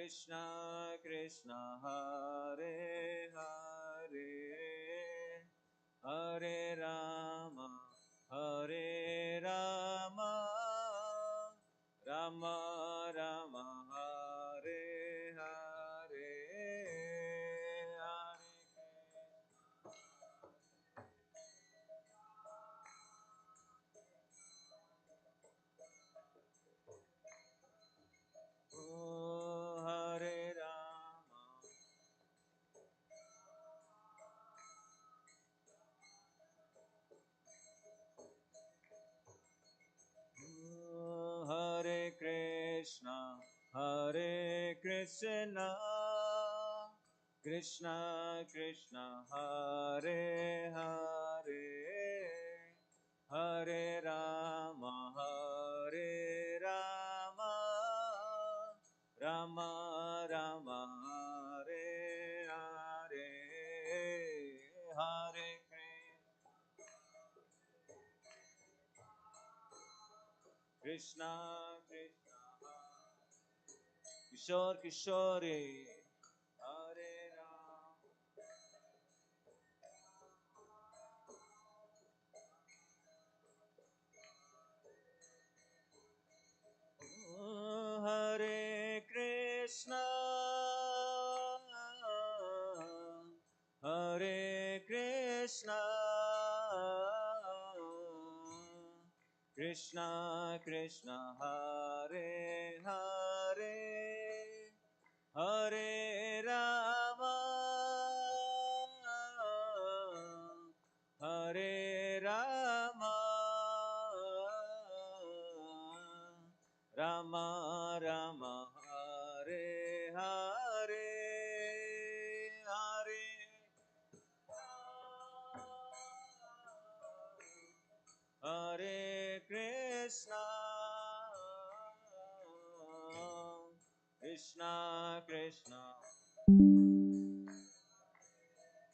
Krishna Krishna Hare Hare Hare Rama Hare Rama Rama Rama Hare Hare Hare Oh Hare Rama Hare Krishna Hare Krishna Krishna Krishna Hare Hare Hare Rama Hare Rama Rama Rama Hare Hare Hare Krishna Krishna Kishore Kishore Hare Ram Hare Krishna Hare Krishna Krishna Krishna Hare Hare Hare Rama Hare Rama Rama Rama Hare Hare Hare Hare Krishna Krishna Krishna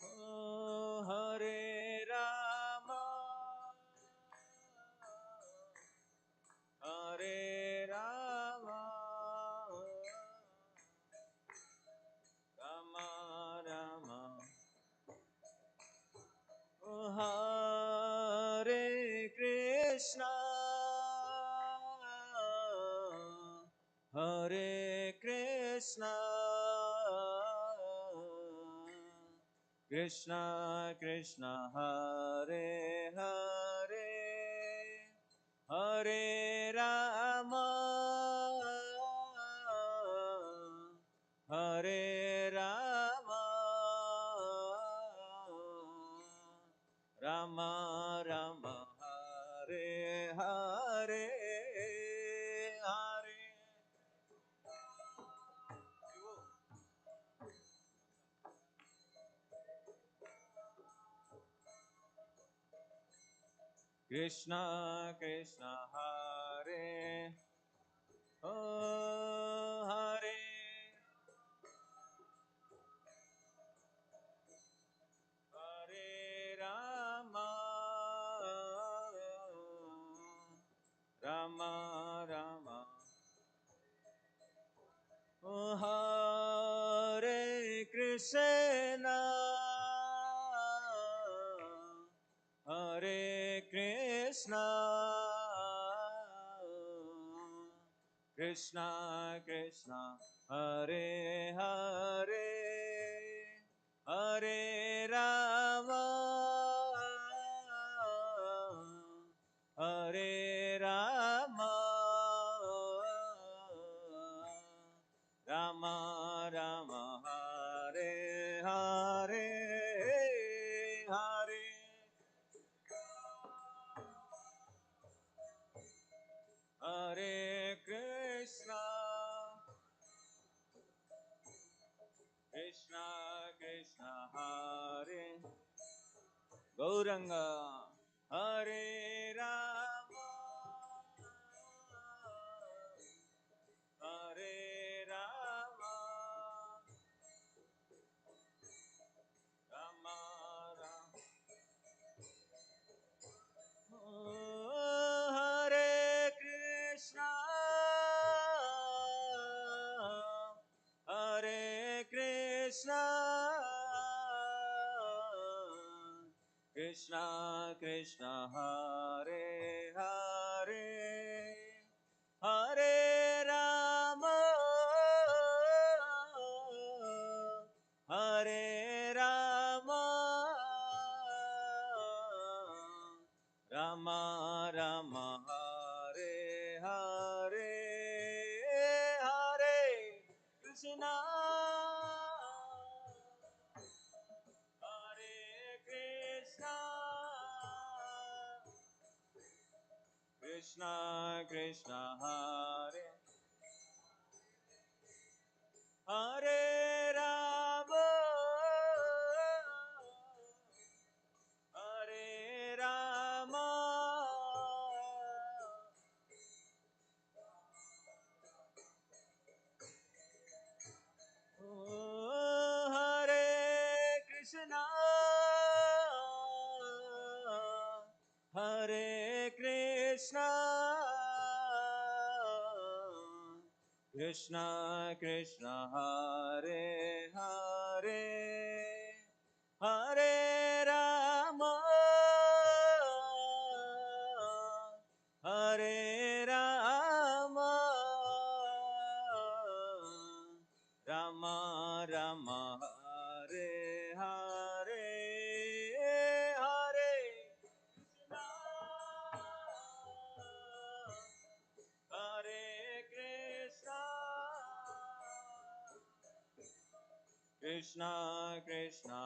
Oh Hare Rama Hare Rama Rama Rama Oh Hare Krishna Hare Krishna Krishna Krishna Hare Hare Hare Rama Hare Rama Rama Rama Hare Hare Hare Krishna Krishna Hare Oh Hare Hare Rama Rama Rama Oh Hare Krishna Hare Krishna Krishna Krishna Hare Hare Hare Rama Hare Rama Rama Rama Hare Hare Hare Hare Krishna Krishna Krishna Hare Gauranga Hare Rama Hare Rama Rama Rama Oh, Hare Krishna Krishna Krishna Hare Hare Hare Rama Hare Rama Rama Rama Hare Hare Hare Krishna Hare Krishna Krishna Krishna Hare Hare Rama Hare Rama Oh, Hare Krishna Hare Krishna Krishna Krishna Hare Hare Hare Rama Hare Rama Rama Rama Hare Hare Hare Krishna Hare Krishna Krishna Krishna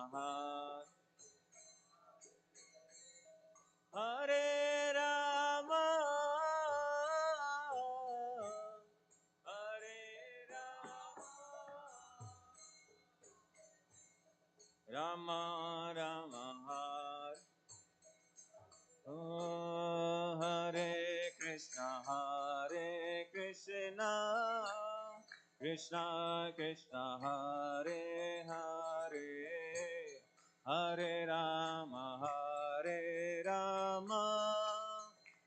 Hare Rama Hare Rama Rama Hare Oh, Hare Krishna Krishna Krishna Hare Hare Hare Rama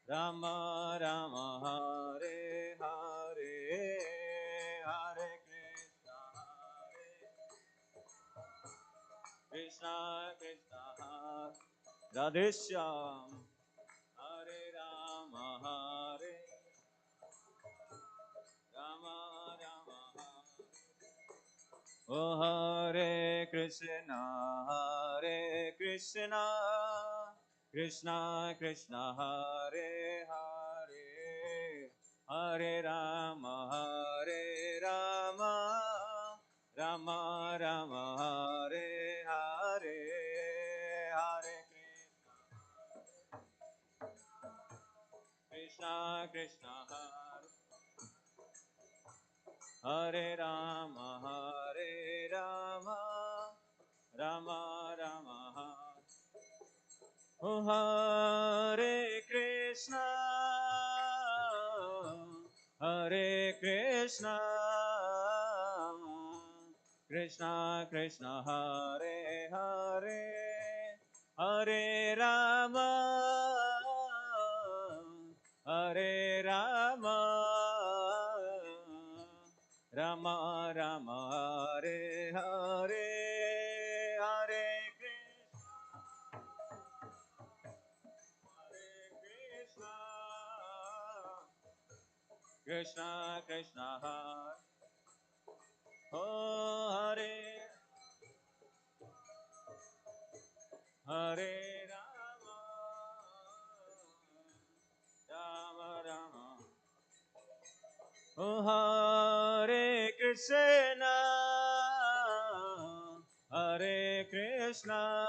Rama Rama Hare Hare Hare Krishna Krishna Radheshyam Hare Rama Rama Rama Oh Hare Krishna Krishna Krishna Hare Hare Hare Rama Rama Rama Hare Hare Hare Krishna Krishna Hare Rama Rama Rama Oh Hare Krishna Krishna Krishna Hare Hare Hare Rama Rama Rama Hare Hare Hare Krishna Krishna Hare Oh Hare Hare Rama Rama Rama Oh Hare Krishna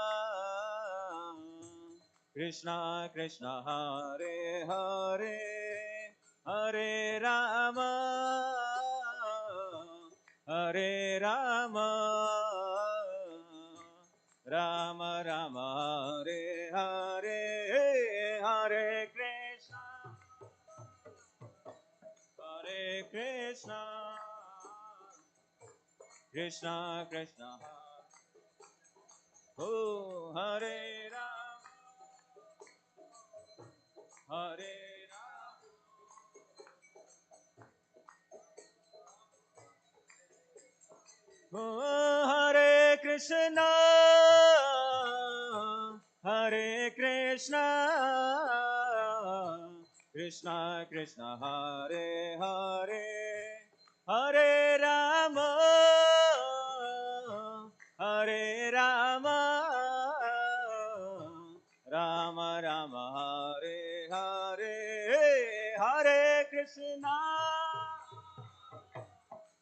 Krishna Krishna Hare Hare Hare Rama Rama Rama Hare Hare Hare Krishna Krishna Krishna Oh Hare Rama Hare Oh Hare Krishna, Hare Krishna, Krishna Krishna, Hare Hare, Hare Rama, Hare Rama, Rama Rama, Hare Hare, Hare Krishna,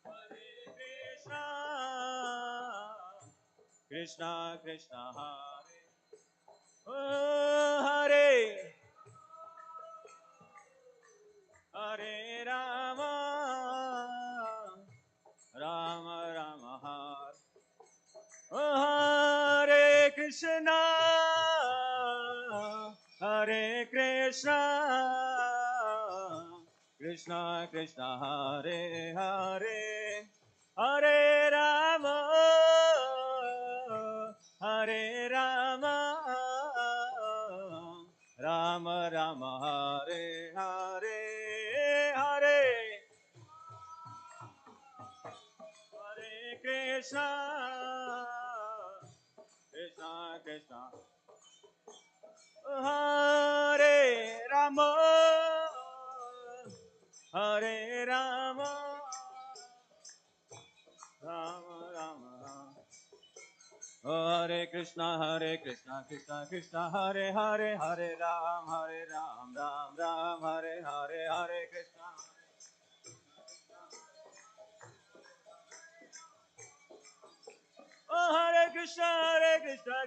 Hare Krishna, Krishna Krishna, Hare Hare Rama, Rama Rama, Hare Krishna, Hare Krishna, Krishna Krishna, Hare Hare, Hare Rama, Hare Rama, Rama Rama, Hare Hare, Hare Hare Krishna, Krishna Krishna, Hare Rama, Hare Rama, Rama Rama, Hare Krishna, Krishna Krishna, Hare Hare, Hare Ram, Ram Ram, Hare Hare, Hare Krishna. Oh, Hare Krishna,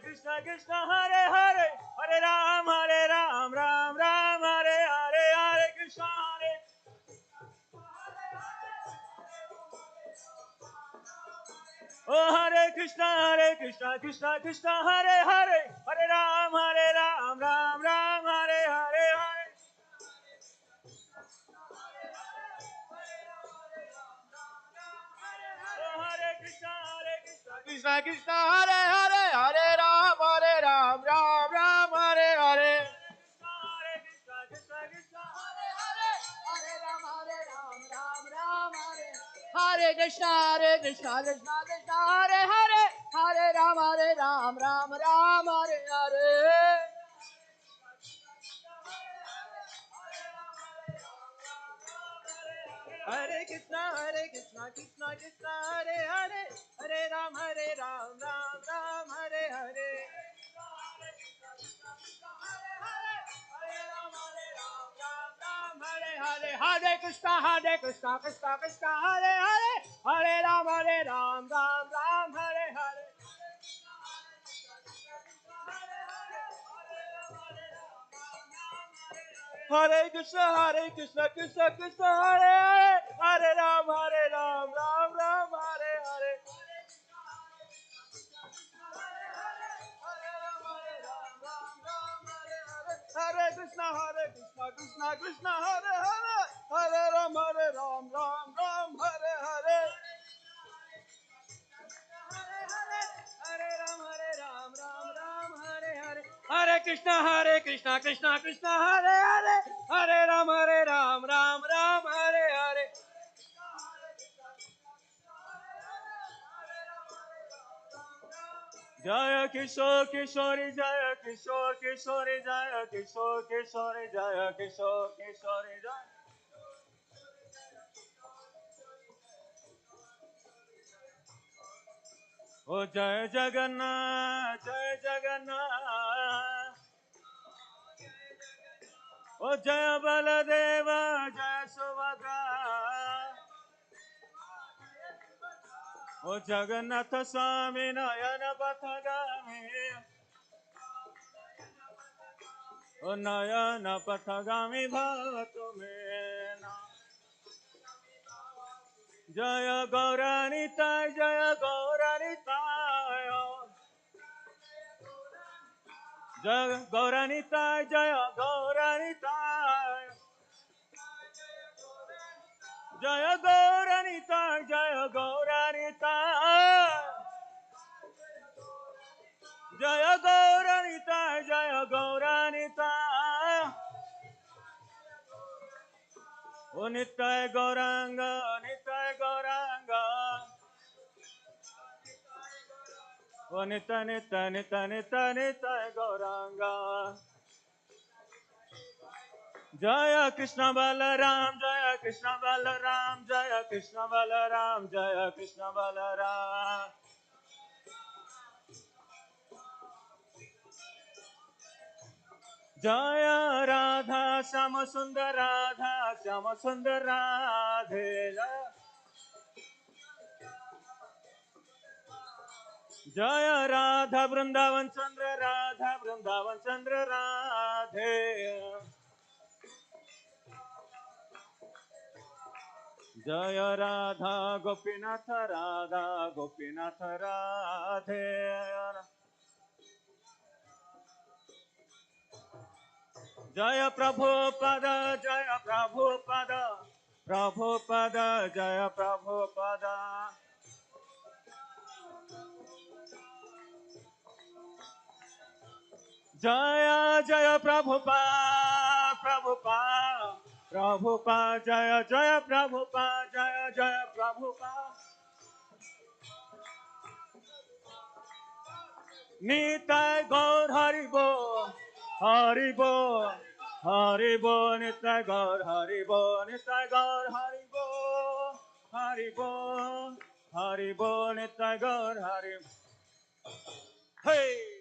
Krishna Krishna, Hare Hare, Hare Ram, Ram Ram, Hare Hare, Hare Krishna, Hare. Oh, Hare Krishna, Krishna Krishna, Hare Hare, Hare Ram, Ram Ram, Hare Hare, Hare. Oh, Hare Krishna, Krishna Krishna, Hare Hare, Hare Ram, Ram Ram, Hare Hare. Hare Krishna, Krishna Krishna, Hare Hare, Hare Ram, Ram Hare. Hare Krishna, Krishna Krishna, Hare Hare, Hare Ram, Ram Hare Hare. Hare Krishna, Krishna Krishna, Hare Hare, Hare Ram, Ram Hare Hare. Hare Krishna, Krishna Krishna, Hare Hare, Hare Ram, Ram Hare Hare. Hare Krishna, Krishna Hare Hare, Hare Ram, Ram Hare Hare. Hare Krishna, Krishna Hare Hare, Hare Ram, Ram Hare Hare. Hare Ram, Ram Hare Hare. Hare Krishna, Krishna Hare Hare, Hare Ram, Ram Hare Hare. Jaya Kishore Kishore, Jaya Kishore Kishore, Jaya Kishore Kishore, Jaya Kishore Kishore, Jaya. Oh Jai Jagannath, Jai Jagannath. Oh Jaya Baladeva, Jaya Subhadra. Oh Jagannatha Swami Nayana Pathagami. Oh Nayana Pathagami Bhavatumena. Jaya Gauranita, Jaya Gauranita. Jaya Gauranita, Jaya Gauranita. Jaya Gauranita, Jaya Gauranita. Jaya Gauranita, Jaya Gauranita. O Nitai Gauranga, Nitai Gauranga. Nitya Nitya Nitya Nitya Nitya Gauranga. Jaya Krishna Balaram, Jaya Krishna Balaram, Jaya Krishna Balaram, Jaya Krishna Balaram. Jaya Radha Shama Sundar Radha Shama Sundar Radhe Jaya Radha Brindavan Chandra Radha Brindavan Chandra Radhe Jaya Radha Gopinath Radha Gopinath Radhe Jaya Prabhupada Jaya Prabhupada Prabhupada Jaya Prabhupada Jaya Jaya Prabhupada Prabhupada Prabhupada Jaya Jaya Prabhupada Jaya Jaya Prabhupada Nitai Gaur Haribo Haribo Haribo Nitai Gaur Haribo Nitai Gaur Haribo Haribo Haribo Nitai Gaur Haribo Hey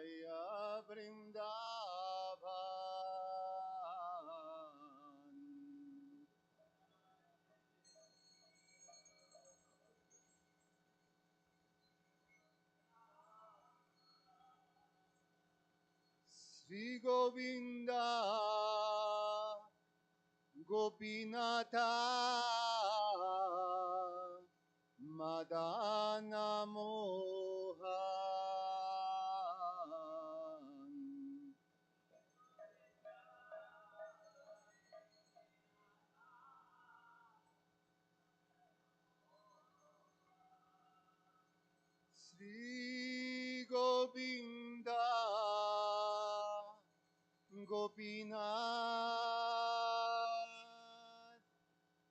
Jaya Brindavan. Sri Govinda Gopinatha Madana Mohan. Sri Govinda Gopinath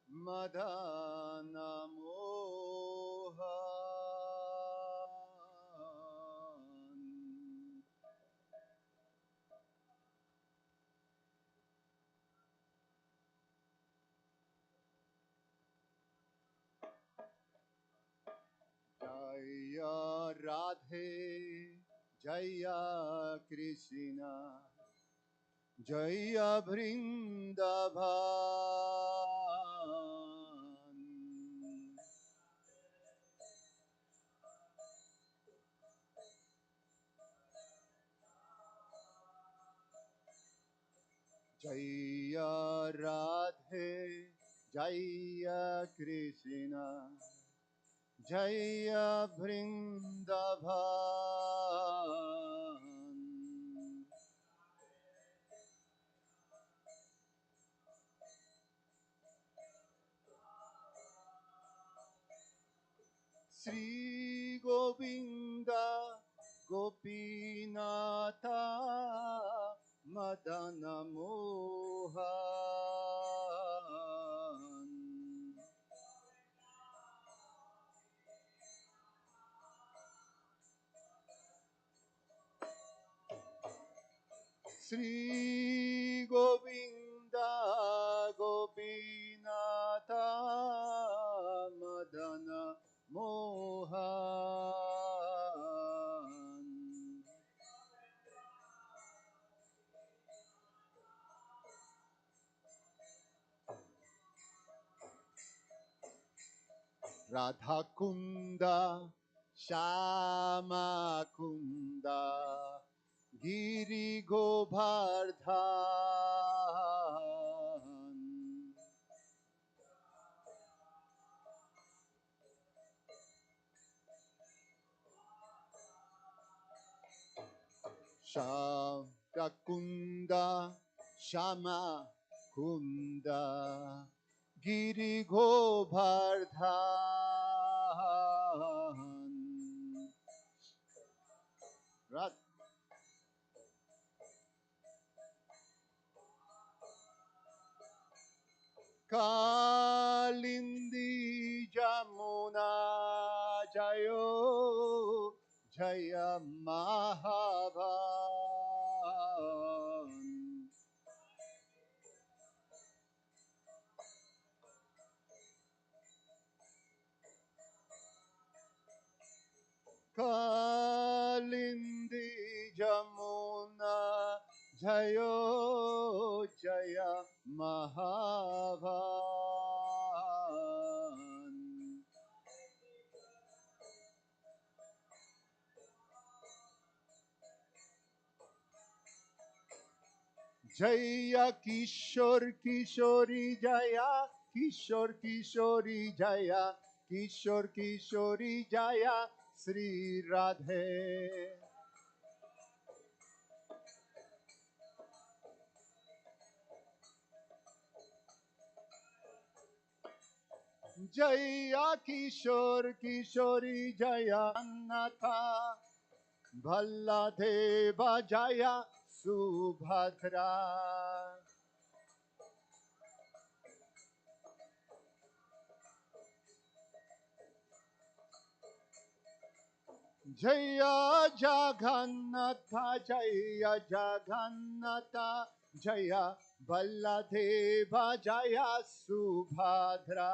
Madana Mohan. Jaya Radhe Jaya Krishna Jaya Brindavan. Jaya Radhe Jaya Krishna Jaya Brindavan. Sri Govinda Gopinatha Madana Mohan. Sri Govinda Gopinatha Madana Mohan. Radha Kunda Shama Kunda Giri Govardhan. Kunda Shama Kunda Giri Govardhan. Kalindi Jamuna Jayo Jaya Mahavan. Kalindi Jamuna Jayo Jaya Mahavan. Jaya Kishor Kishori Jaya Kishor Kishori Jaya Kishor Kishori Jaya Sri Radhe. Jaya Kishor Kishori Jaya Annatha Balladeva Jaya Subhadra. Jaya Jagannatha Jaya Jagannatha Jaya Balladeva Jaya Subhadra.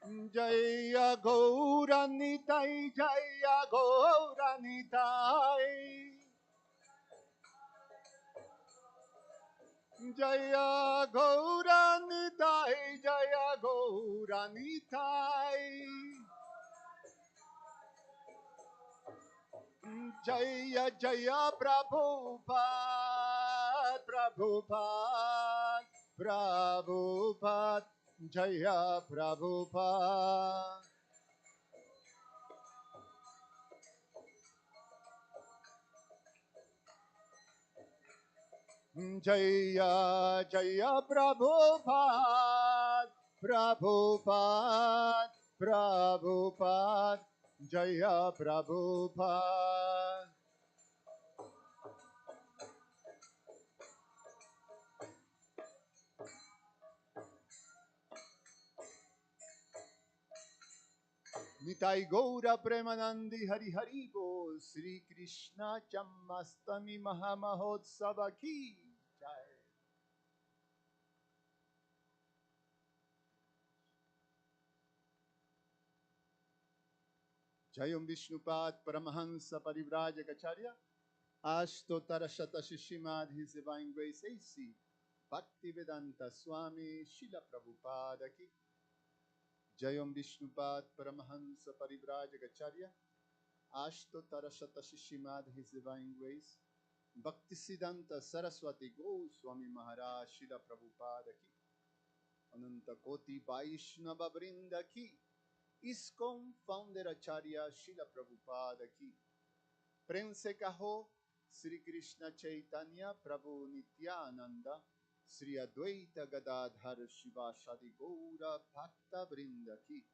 Jaya Gauranitai, Jaya Gauranitai. Jaya Gauranitai, Jaya Gauranitai. Jaya Jaya Prabhupada, Prabhupada, Prabhupada, Jaya Prabhupada. Jaya Jaya Prabhupada, Prabhupada, Prabhupada, Jaya Prabhupada. Nitai Gaura Premanandi Hari Hari Bol Sri Krishna Janmastami Mahamahotsava ki Jai. Jayam Vishnupad Paramahansa Parivrajagacharya Ashtotara Shata Shishimad His Divine Grace A.C. Bhaktivedanta Swami Srila Prabhupada ki Jayam Vishnupad Paramahansa Parivrajagacharya Ashtotara Shata Shishimad His Divine Grace Bhaktisiddhanta Saraswati Goswami Maharaj Srila Prabhupada ki Ananta Koti Vaishnava Vrinda ki ISKCON Founder Acharya Srila Prabhupada ki Prem se kaho Sri Krishna Chaitanya Prabhu Nityananda Sri Advaita Gadadhar Shiva Shadi Gaura Bhakta Vrinda ki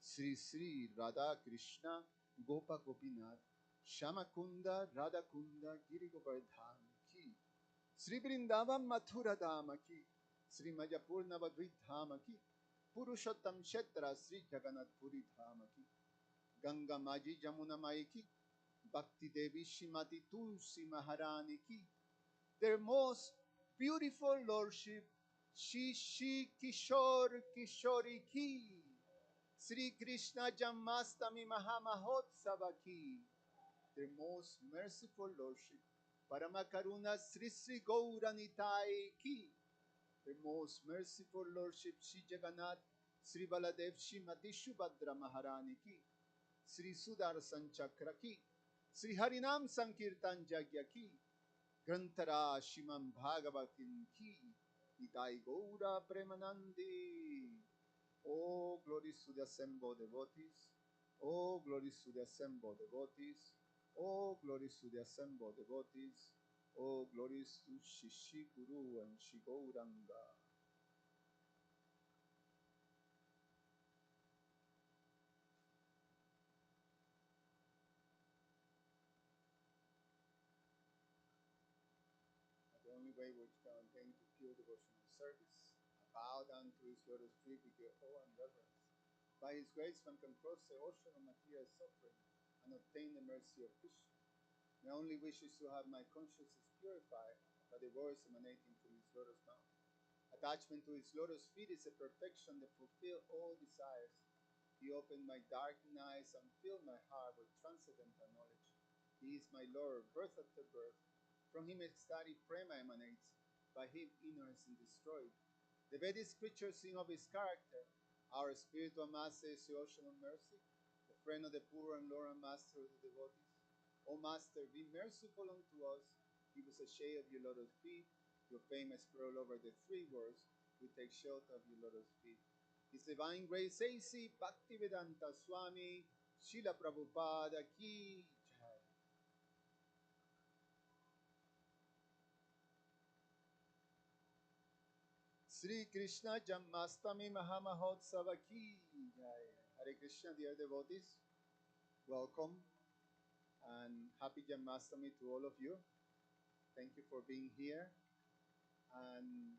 Sri Sri Radha Krishna Gopa Gopinath Shamakunda Radhakunda Giri Govardhan ki Sri Brindavan Mathura Dhama ki Sri Majapur Navadvip Dhama ki Purushottam Kshetra Sri Jagannath Puri Dhama ki Ganga Maji Jamuna Mai ki Bhakti Devi Shrimati Tulsi Maharani ki their most beautiful lordship Shri Kishore Kishori ki Sri Krishna Janmastami Mahamahotsava ki their most merciful lordship Paramakaruna Sri Sri Gauranitai ki their most merciful lordship Sri Jagannath Sri Baladev Shrimati Shubhadra Maharani ki Sri Sudarshan Chakra ki Sri Harinam Sankirtan Jagya ki Grantara Shimam Bhagavatin ki Nitai Gaura Premanandi. Oh, glories to the assembled devotees. Oh, glories to the assembled devotees. Oh, glories to the assembled devotees. Oh, glories to Shishi Guru and Shigauranga. The only way which can attain to pure devotional service, bow down to his lotus feet with your awe and reverence. By his grace, one can cross the ocean of material suffering and obtain the mercy of Krishna. My only wish is to have my consciousness purified by the words emanating from his lotus mouth. Attachment to his lotus feet is a perfection that fulfills all desires. He opened my darkened eyes and filled my heart with transcendental knowledge. He is my Lord, birth after birth. From him ecstatic prema emanates. By him ignorance is destroyed. The Vedic scriptures sing of his character. Our spiritual master is the ocean of mercy, the friend of the poor and Lord and master of the devotees. O Master, be merciful unto us. Give us a shade of your lotus feet. Your fame is spread over the three worlds. We take shelter of your lotus feet. His divine grace, A.C. Bhaktivedanta Swami Srila Prabhupada ki Jai. Sri Krishna Janmastami Mahamahotsava ki Jai. Hare Krishna, dear devotees, welcome and happy Janmastami to all of you. Thank you for being here. And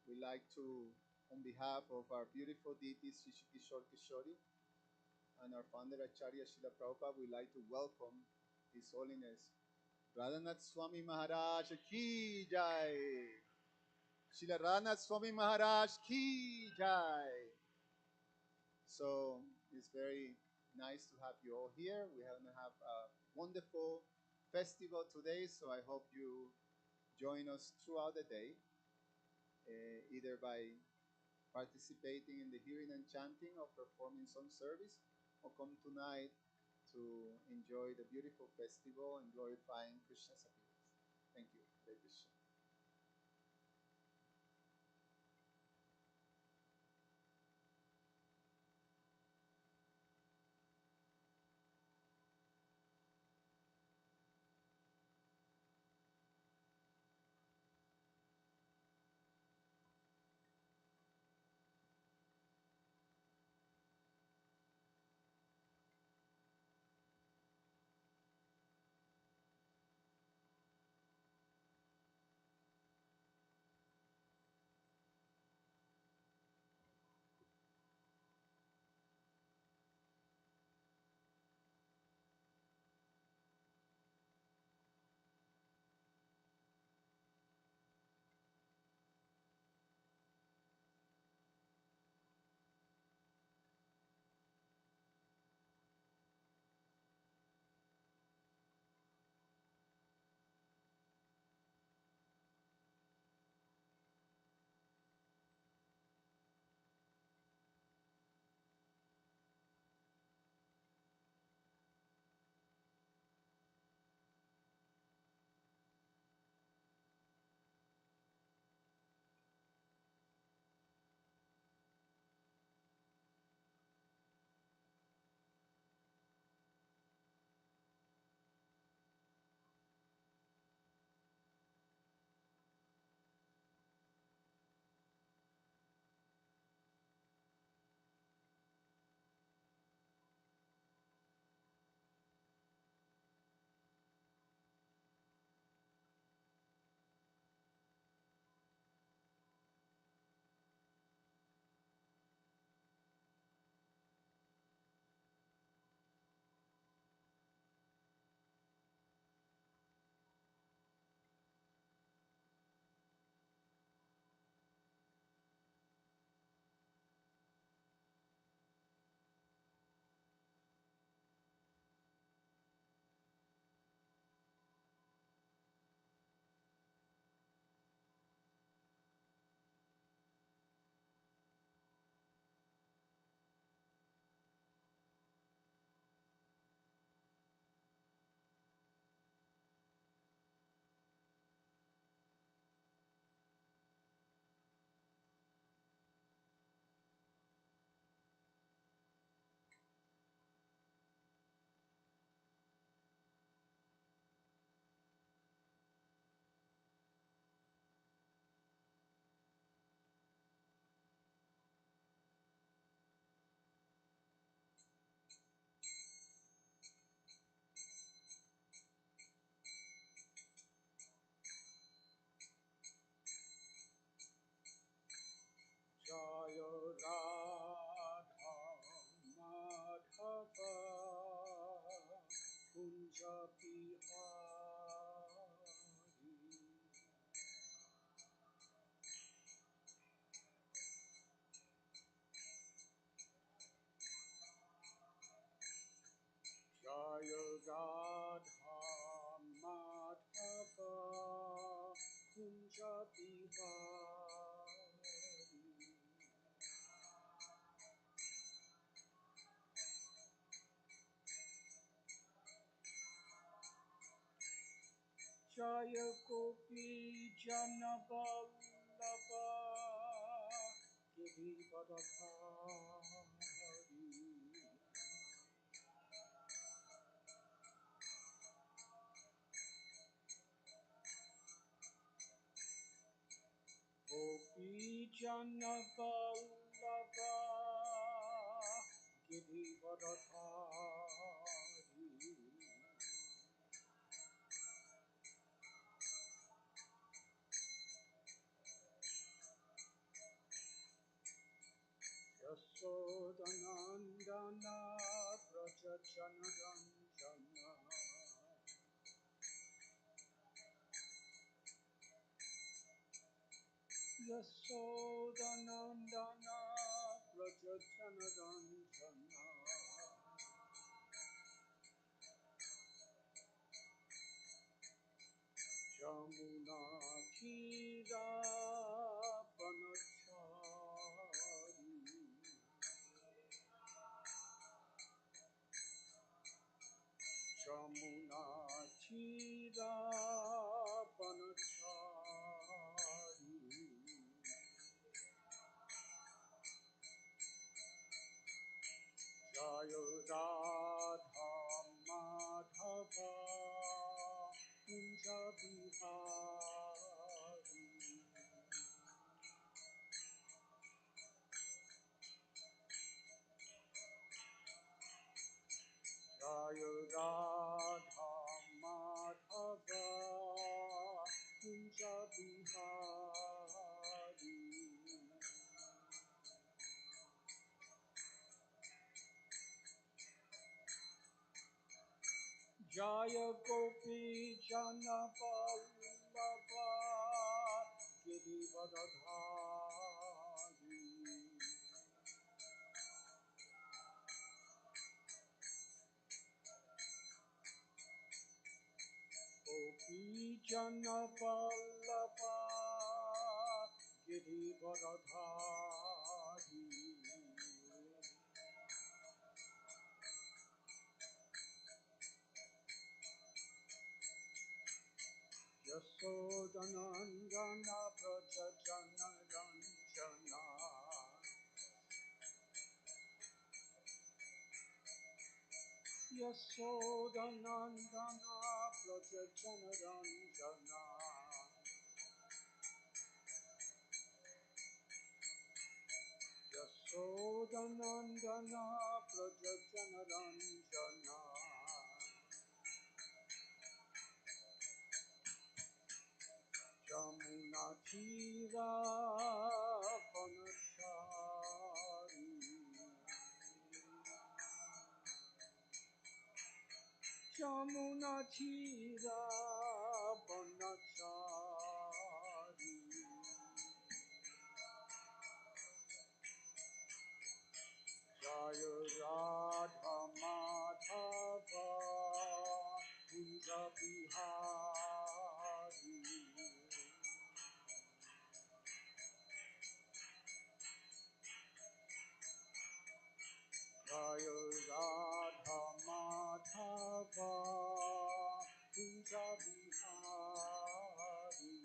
we like to, on behalf of our beautiful deities, Shri Kishore Kishori, and our founder Acharya Srila Prabhupada, we like to welcome His Holiness Radhanath Swami Maharaj ki Jai. Srila Radhanath Swami Maharaj ki Jai. So it's very nice to have you all here. We're going to have a wonderful festival today, so I hope you join us throughout the day, either by participating in the hearing and chanting or performing some service, or come tonight to enjoy the beautiful festival and glorifying Krishna's appearance. Thank you. Hare Krishna. Jaya Radha Madhava Kunja Bihari Jaya Radha Madhava Kunja Bihari Jaya Gopi Janaballabha Girivadhari Gopi Janaballabha Girivadhari Yasodhanandana Prajacanaranjana Yasodhanandana Prajacanaranjana Ranjana Jamuna Tira Banachari Jamuna Tira Banachari Jaya Radha Madhava Kunja Bihari Jaya Radha Madhava Kunja Bihari Jaya Gopi Jana Vallabha Girivardhari Gopi Jana Vallabha Girivardhari Yasodhanandana Braja Jana Ranjana Yasodhanandana Braja Jana Ranjana Yasodhanandana Braja Jana Ranjana Jamuna Tira Banachari Jamuna Tira Banachari Jaya Radha Madhava Kunja Bihari Jaya Radha Madhava Kunja Bihari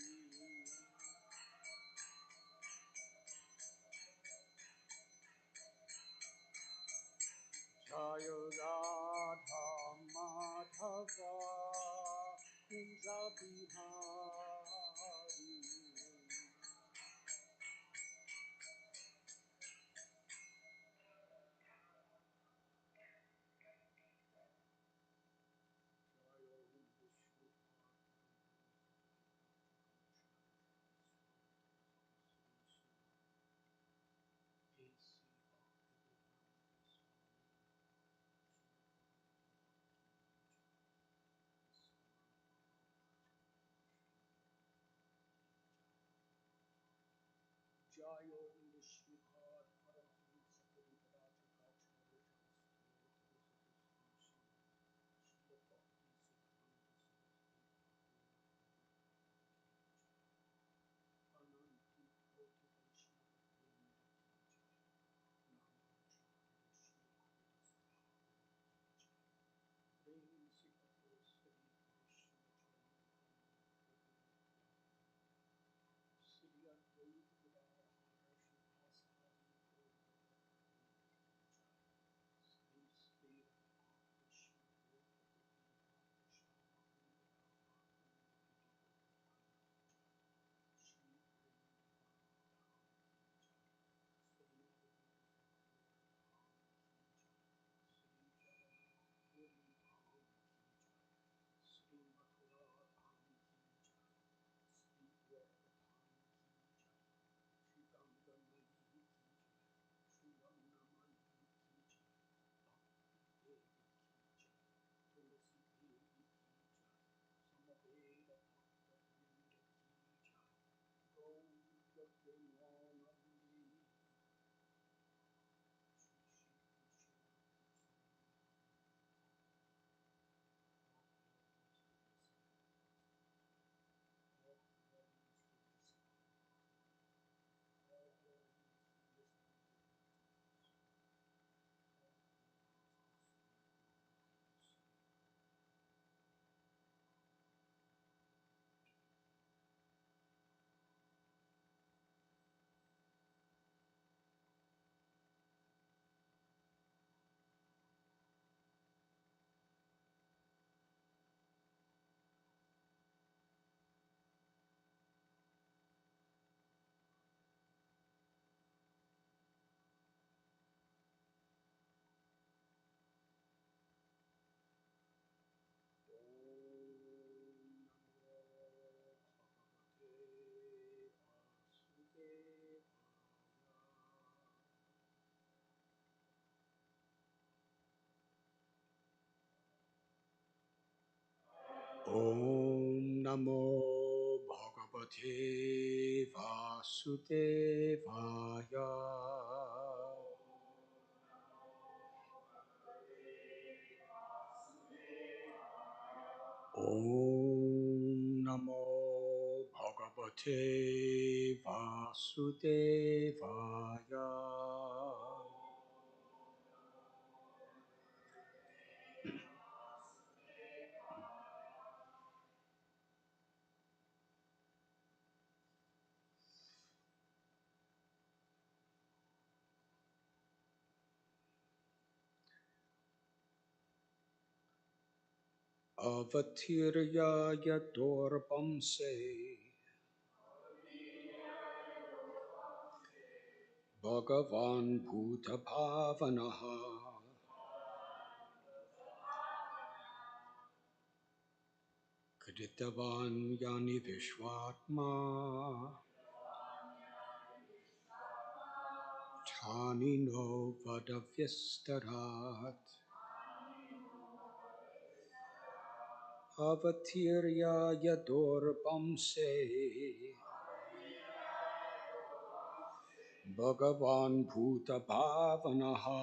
Jaya Radha Madhava Kunja Bihari Namo Bhagavate Vasudevaya. Om Namo Bhagavate Vasudevaya. Avatirya Dorpamse Bhagavan Bhuta Bhavanaha Kritavan Yani Vishwatma Tani no Vadavistarat Avatirya Yadorpamse Bhagavan Bhuta Bhavanaha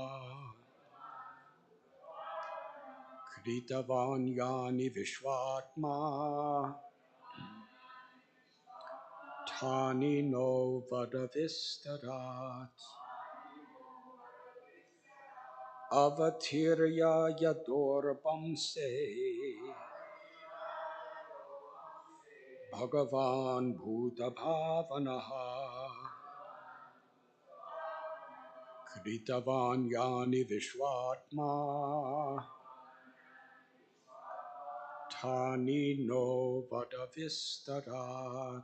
Kritavan Yani Vishwatma Tani no Vadavistarat Avatirya Yadorpamse Bhagavan Bhuta Bhavanaha Kritavan Yani Vishwatma Tani no Vadavistarat.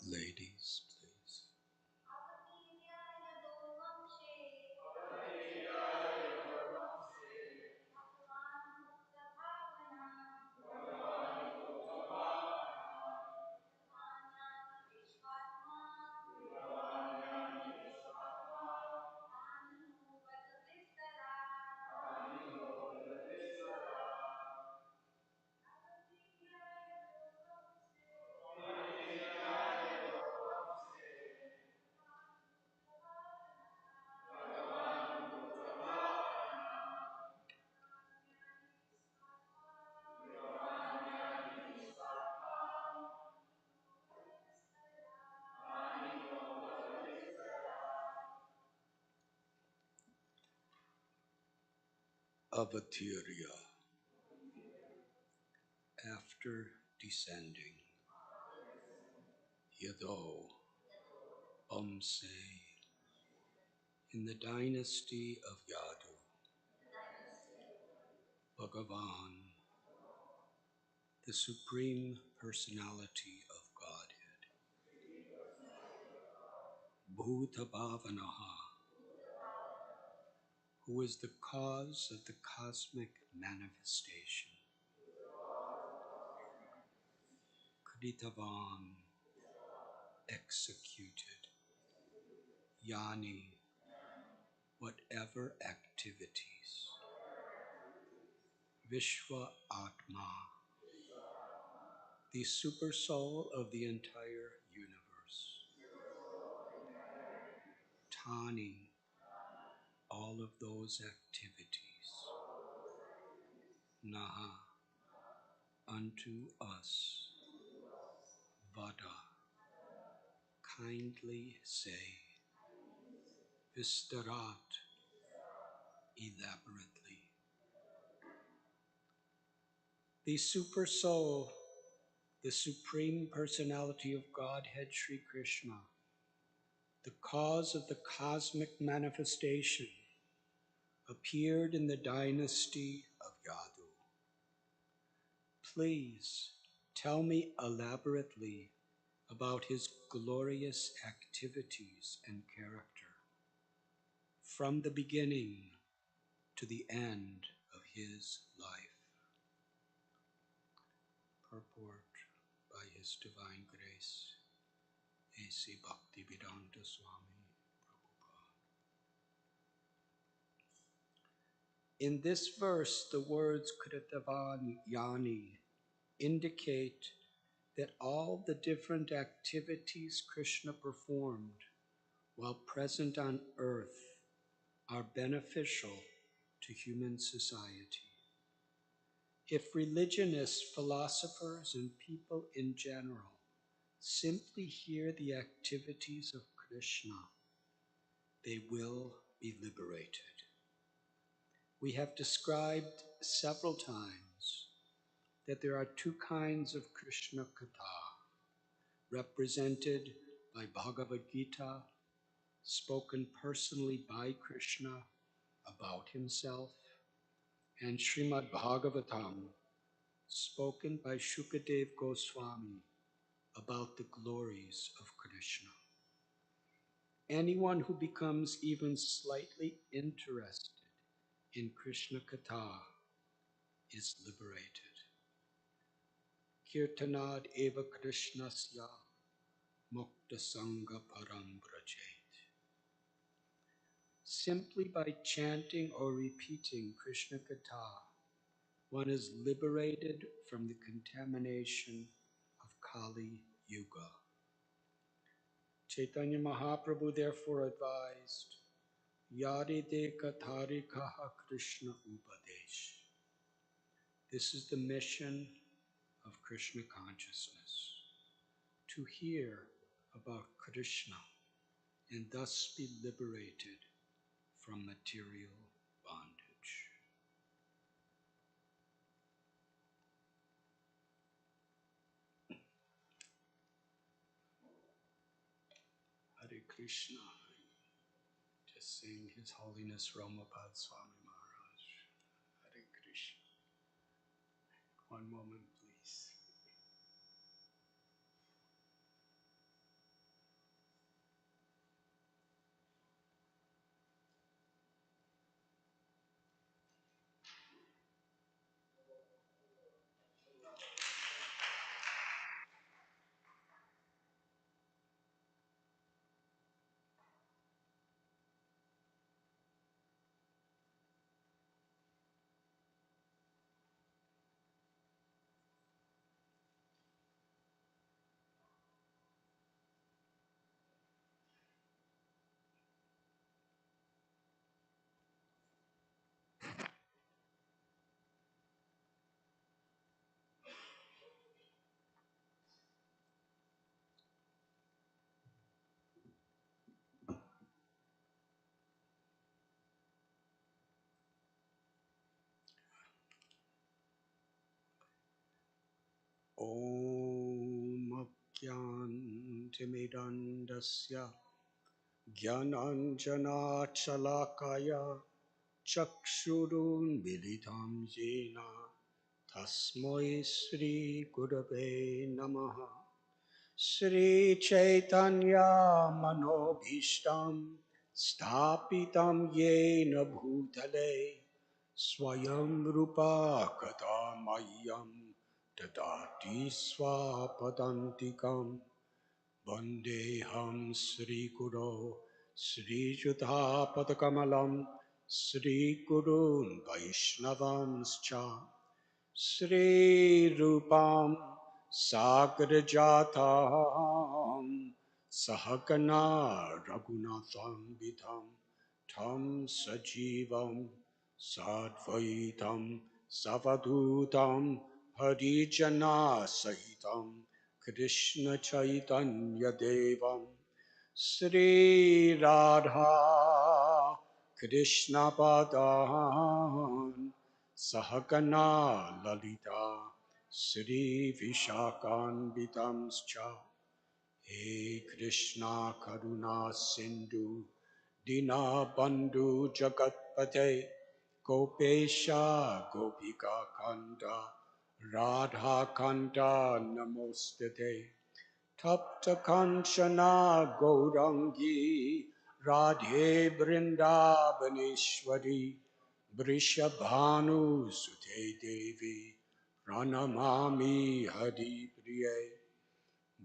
Ladies, please. Avatirya. After descending, Yado Bamse, in the dynasty of Yadu, Bhagavan, the Supreme Personality of Godhead, Bhuta Bhavanaha, who is the cause of the cosmic manifestation, Kritavan, executed, Yani, whatever activities, Vishwa Atma, the super soul of the entire universe, Tani, all of those activities, Naha, unto us, Vada, kindly say, Vistarat, elaborately. The super soul, the supreme personality of Godhead Sri Krishna, the cause of the cosmic manifestation, appeared in the dynasty of Yadu. Please tell me elaborately about his glorious activities and character, from the beginning to the end of his life. Purport by His Divine Grace, A.C. Bhaktivedanta Swami Prabhupada. In this verse, the words Kritavan Yani indicate that all the different activities Krishna performed while present on earth are beneficial to human society. If religionists, philosophers, and people in general simply hear the activities of Krishna, they will be liberated. We have described several times that there are two kinds of Krishna Katha, represented by Bhagavad Gita, spoken personally by Krishna about himself, and Srimad Bhagavatam, spoken by Shukadev Goswami about the glories of Krishna. Anyone who becomes even slightly interested in Krishna Katha is liberated. Kirtanad eva Krishnasya mukta sangha param brajet. Simply by chanting or repeating Krishna Katha, one is liberated from the contamination of Kali Yuga. Chaitanya Mahaprabhu therefore advised, Yadi de Kathari Kaha Krishna Upadesh. This is the mission of Krishna consciousness, to hear about Krishna and thus be liberated from material bondage. Hare Krishna. Just sing His Holiness Ramapad Swami Maharaj. Hare Krishna. One moment, please. Om Akyantimidandasya Gyananjana Chalakaya Chakshurun Militam Jena Tasmoi Sri Gurave Namaha Sri Chaitanya Manobhishtam Stapitam Yena Bhutale Swayam Rupa Katamayam Tadati Swapadantikam Vandeham Sri Guru Sri Juta Padakamalam Sri Gurun Vaishnavamscha Sri Rupam Sagrajatam Sahakana Raghunatham Vidham Tam Sajivam Sadvaitam Savadutam Harijana Sahitam Krishna Chaitanya Devam Sri Radha Krishna Padan Sahagana Lalita Sri Vishakanvitamscha He Krishna Karuna Sindhu Dina Bandhu Jagatpate Gopesha Gopika Kanda Radha Kanda Namostate Tapta Kanchana Gaurangi Radhe Brindavaneshwari Vrishabhanu Sute Devi Pranamami Hari Priye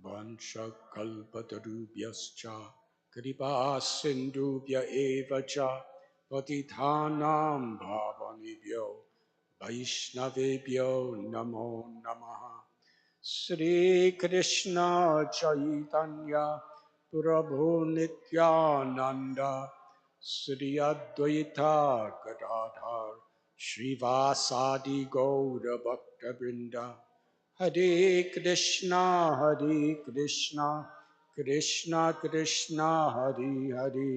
Vansha Kalpatarubhyascha Kripa Sindhubhya Eva Cha Patithanam Bhavanibhyo Vaishnavebhyo Namo Namaha Sri Krishna Chaitanya Prabhu Nityananda Sri Advaita Gadadhar Srivasadi Gaura Bhakta Vrinda Hare Krishna Krishna Krishna Hare Hare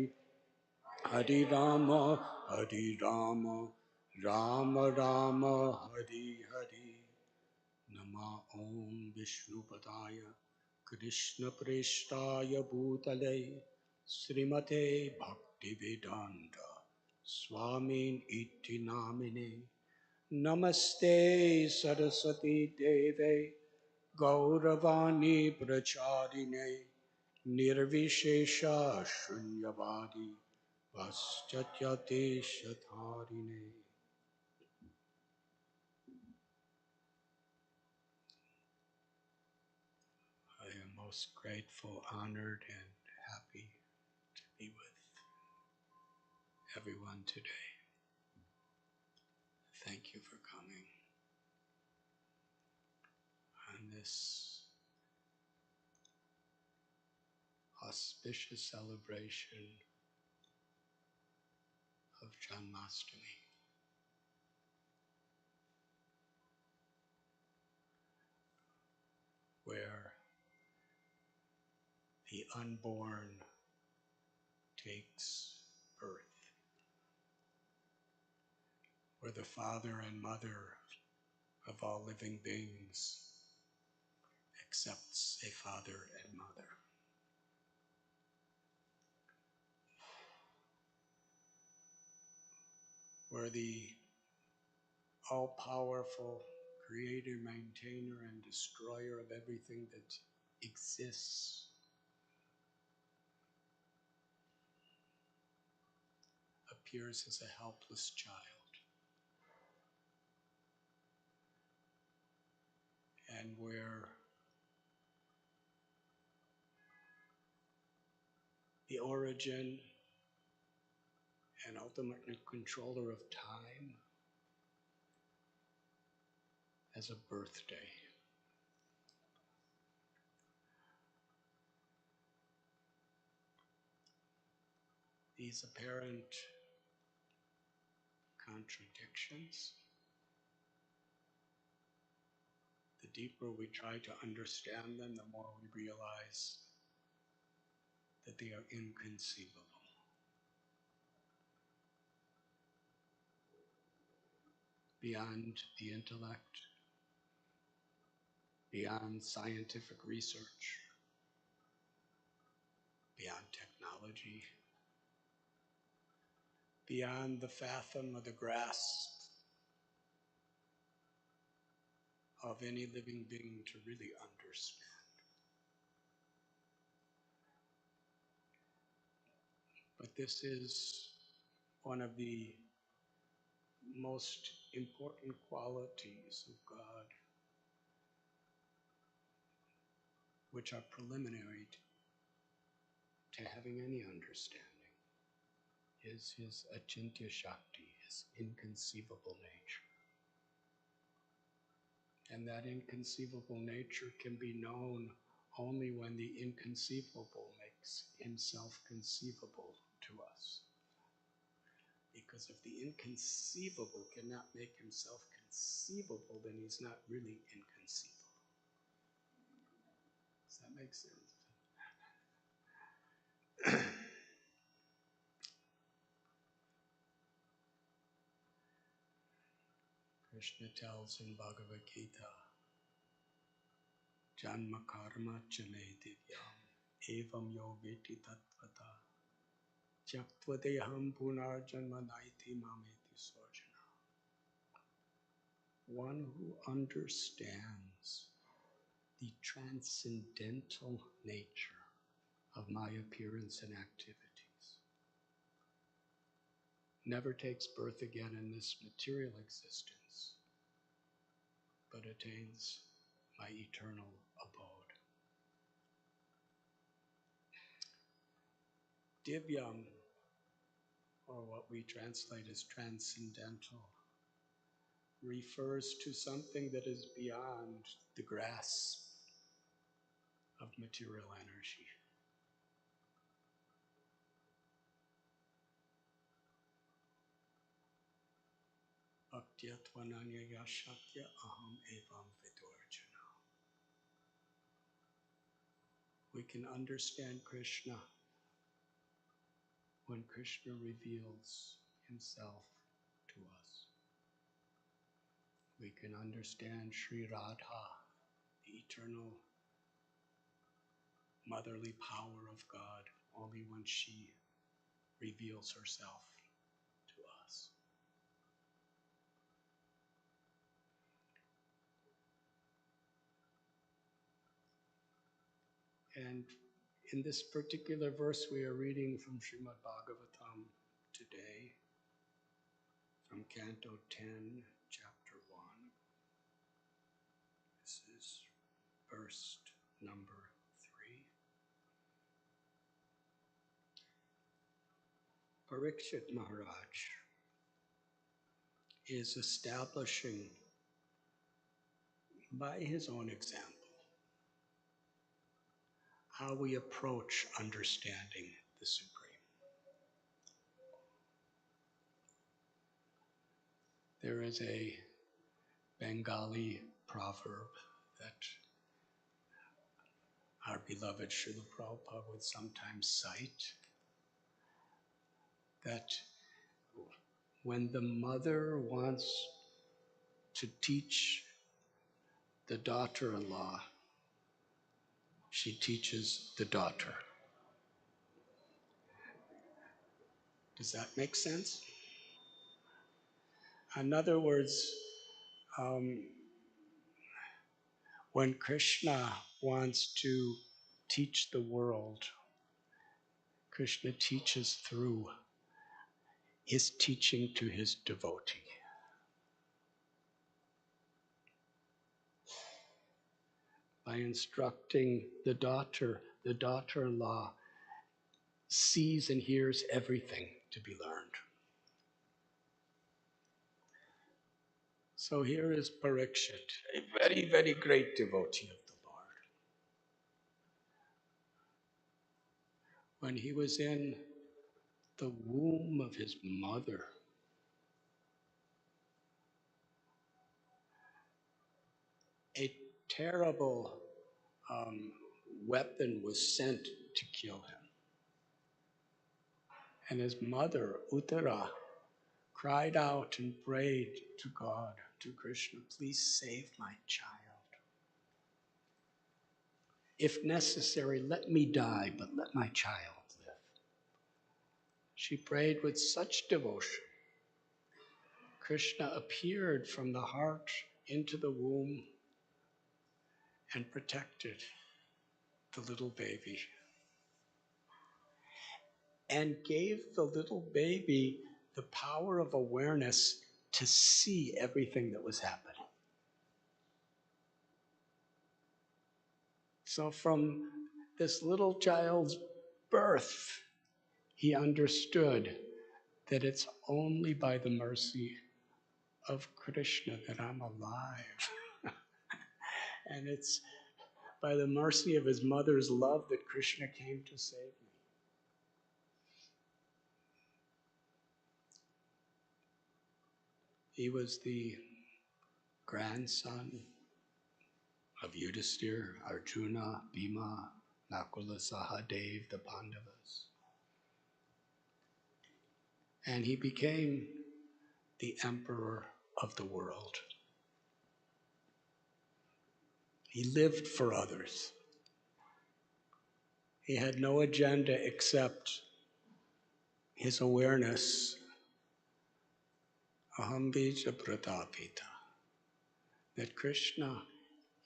Hare Rama Rama Rama Hare Hare Nama Om Vishnupadaya Krishna Preshtaya Bhutale Srimate Bhaktivedanta Swamin Iti Namine Namaste Saraswati Deve Gauravani Pracharine Nirvishesha Shunyavadi Vaschachate Shatharine. I am most grateful, honored, and happy to be with everyone today. Thank you for coming on this auspicious celebration of Janmastami, where the unborn takes birth, where the father and mother of all living beings accepts a father and mother, where the all-powerful creator, maintainer, and destroyer of everything that exists appears as a helpless child, and where the origin and ultimate controller of time has a birthday. These apparent contradictions, the deeper we try to understand them, the more we realize that they are inconceivable. Beyond the intellect, beyond scientific research, beyond technology, beyond the fathom or the grasp of any living being to really understand. But this is one of the most important qualities of God, which are preliminary to having any understanding, is his achintya shakti, his inconceivable nature. And that inconceivable nature can be known only when the inconceivable makes himself conceivable to us. Because if the inconceivable cannot make himself conceivable, then he's not really inconceivable. Does that make sense? Krishna tells in Bhagavad Gita, Janma karma chame divyam evam yogeti tattvata Tyaktva punar janma naiti mameti sarjana. One who understands the transcendental nature of my appearance and activities never takes birth again in this material existence, but attains my eternal abode. Divyam, or what we translate as transcendental, refers to something that is beyond the grasp of material energy. Bhaktyatvananyaya shakya aham evam vidurjana. We can understand Krishna when Krishna reveals himself to us. We can understand Sri Radha, the eternal motherly power of God, only when she reveals herself to us. And in this particular verse we are reading from Srimad Bhagavatam today, from Canto 10, Chapter 1. This is verse number 3. Parikshit Maharaj is establishing by his own example how we approach understanding the Supreme. There is a Bengali proverb that our beloved Srila Prabhupada would sometimes cite, that when the mother wants to teach the daughter-in-law, she teaches the daughter. Does that make sense? In other words, when Krishna wants to teach the world, Krishna teaches through his teaching to his devotee. By instructing the daughter-in-law sees and hears everything to be learned. So here is Parikshit, a very, very great devotee of the Lord. When he was in the womb of his mother, a terrible weapon was sent to kill him. And his mother, Uttara, cried out and prayed to God, to Krishna, please save my child. If necessary, let me die, but let my child live. She prayed with such devotion. Krishna appeared from the heart into the womb and protected the little baby, and gave the little baby the power of awareness to see everything that was happening. So from this little child's birth, he understood that it's only by the mercy of Krishna that I'm alive. And it's by the mercy of his mother's love that Krishna came to save me. He was the grandson of Yudhisthira, Arjuna, Bhima, Nakula, Sahadev, the Pandavas. And he became the emperor of the world. He lived for others. He had no agenda except his awareness, aham bija pratapita, that Krishna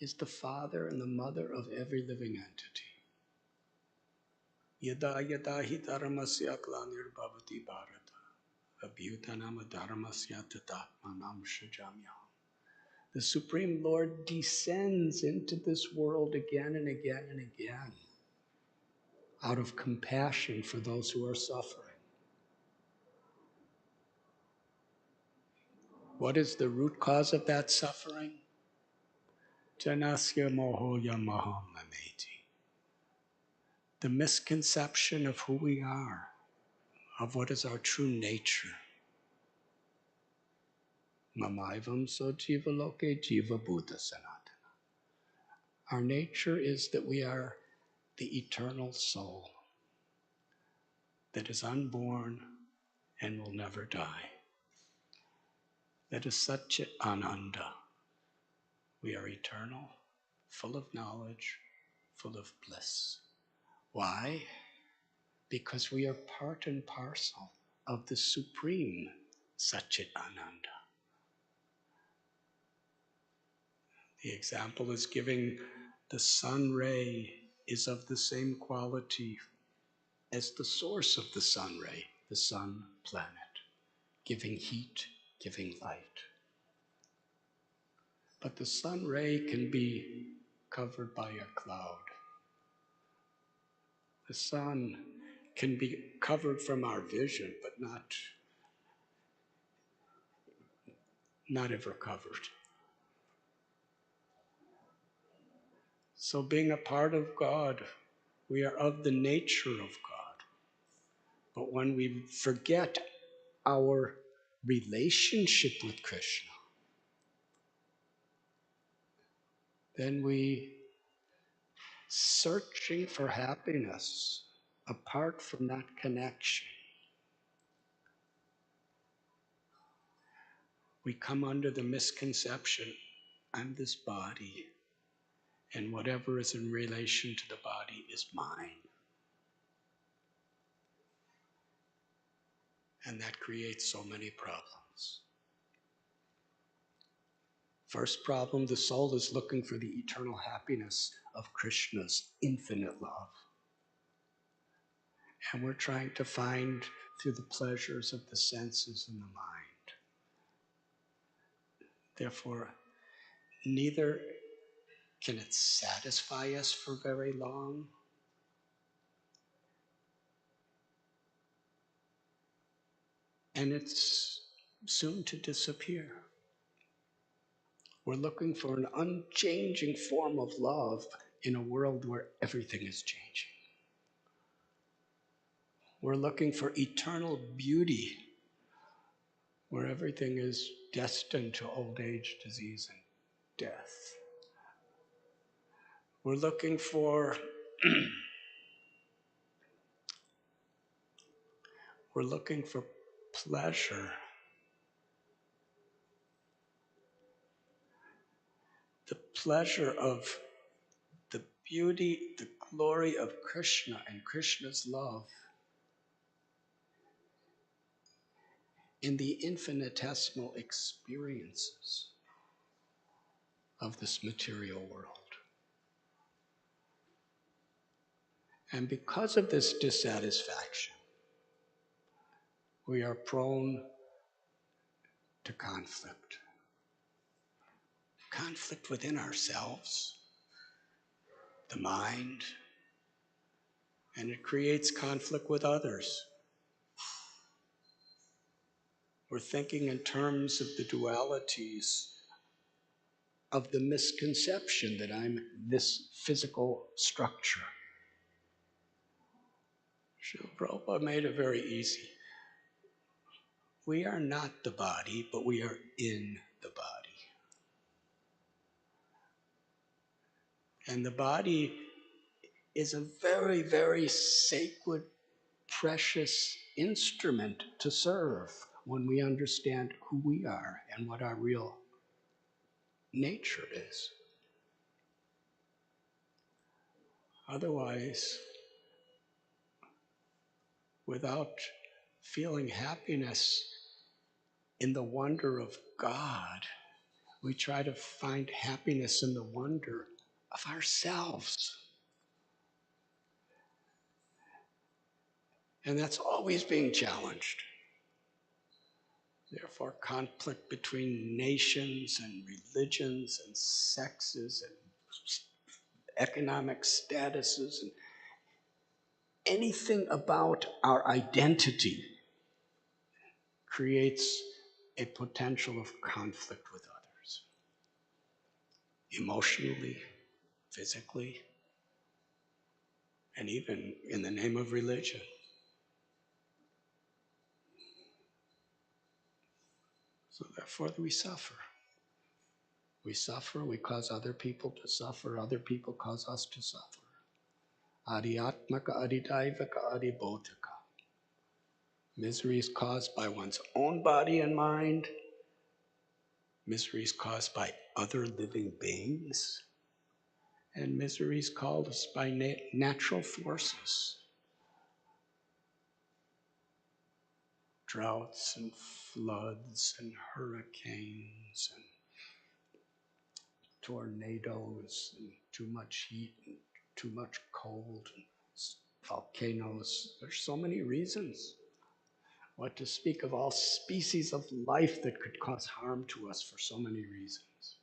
is the father and the mother of every living entity. Yada yada hi dharmasya glanirvavati bharata, abhyutanam dharmasya tatatmanam shajamyam. The Supreme Lord descends into this world again and again and again out of compassion for those who are suffering. What is the root cause of that suffering? Janasya mohoya maham mameti. The misconception of who we are, of what is our true nature. Mamaivam so jiva loke jiva buddha sanatana. Our nature is that we are the eternal soul that is unborn and will never die. That is Satchit Ananda. We are eternal, full of knowledge, full of bliss. Why? Because we are part and parcel of the Supreme Satchit Ananda. The example is giving the sun ray is of the same quality as the source of the sun ray, the sun planet, giving heat, giving light. But the sun ray can be covered by a cloud. The sun can be covered from our vision, but not ever covered. So being a part of God, we are of the nature of God. But when we forget our relationship with Krishna, then we searching for happiness apart from that connection. We come under the misconception, I'm this body, and whatever is in relation to the body is mine. And that creates so many problems. First problem, the soul is looking for the eternal happiness of Krishna's infinite love. And we're trying to find through the pleasures of the senses and the mind. Therefore, neither can it satisfy us for very long, and it's soon to disappear. We're looking for an unchanging form of love in a world where everything is changing. We're looking for eternal beauty where everything is destined to old age, disease, and death. We're looking for pleasure. The pleasure of the beauty, the glory of Krishna and Krishna's love in the infinitesimal experiences of this material world. And because of this dissatisfaction, we are prone to conflict. Conflict within ourselves, the mind, and it creates conflict with others. We're thinking in terms of the dualities of the misconception that I'm this physical structure. Srila Prabhupada made it very easy. We are not the body, but we are in the body. And the body is a very, very sacred, precious instrument to serve when we understand who we are and what our real nature is. Otherwise, without feeling happiness in the wonder of God, we try to find happiness in the wonder of ourselves. And that's always being challenged. Therefore, conflict between nations and religions and sexes and economic statuses and anything about our identity creates a potential of conflict with others. Emotionally, physically, and even in the name of religion. So therefore we suffer. We suffer, we cause other people to suffer, other people cause us to suffer. Adhyatmaka, adidaivaka, adibodhika. Misery is caused by one's own body and mind. Misery is caused by other living beings. And misery is caused by natural forces. Droughts and floods and hurricanes and tornadoes and too much heat and too much cold and volcanoes. There's so many reasons. What to speak of all species of life that could cause harm to us for so many reasons.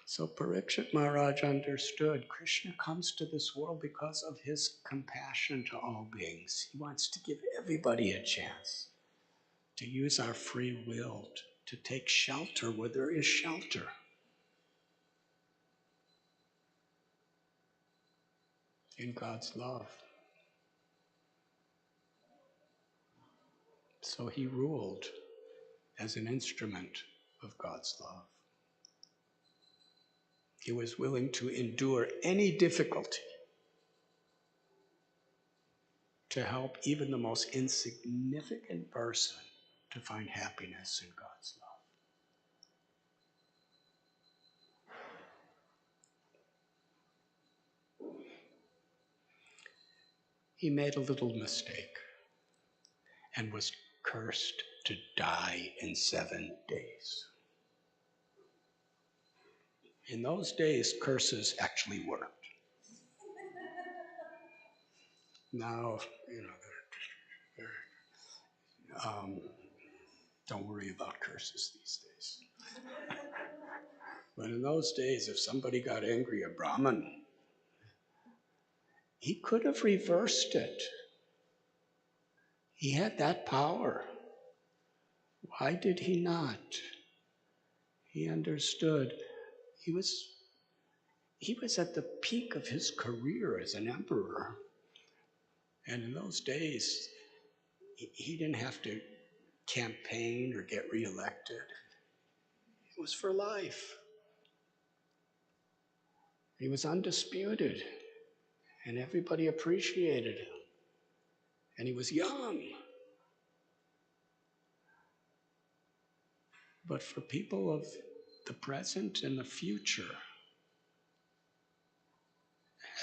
So Parikshit Maharaj understood Krishna comes to this world because of his compassion to all beings. He wants to give everybody a chance to use our free will to take shelter where there is shelter. In God's love. So he ruled as an instrument of God's love. He was willing to endure any difficulty to help even the most insignificant person to find happiness in God's love. He made a little mistake and was cursed to die in 7 days. In those days, curses actually worked. Now, don't worry about curses these days. But in those days, if somebody got angry at Brahman, he could have reversed it. He had that power. Why did he not? He understood. He was at the peak of his career as an emperor. And in those days, he didn't have to campaign or get reelected. It was for life. He was undisputed, and everybody appreciated him. And he was young. But for people of the present and the future,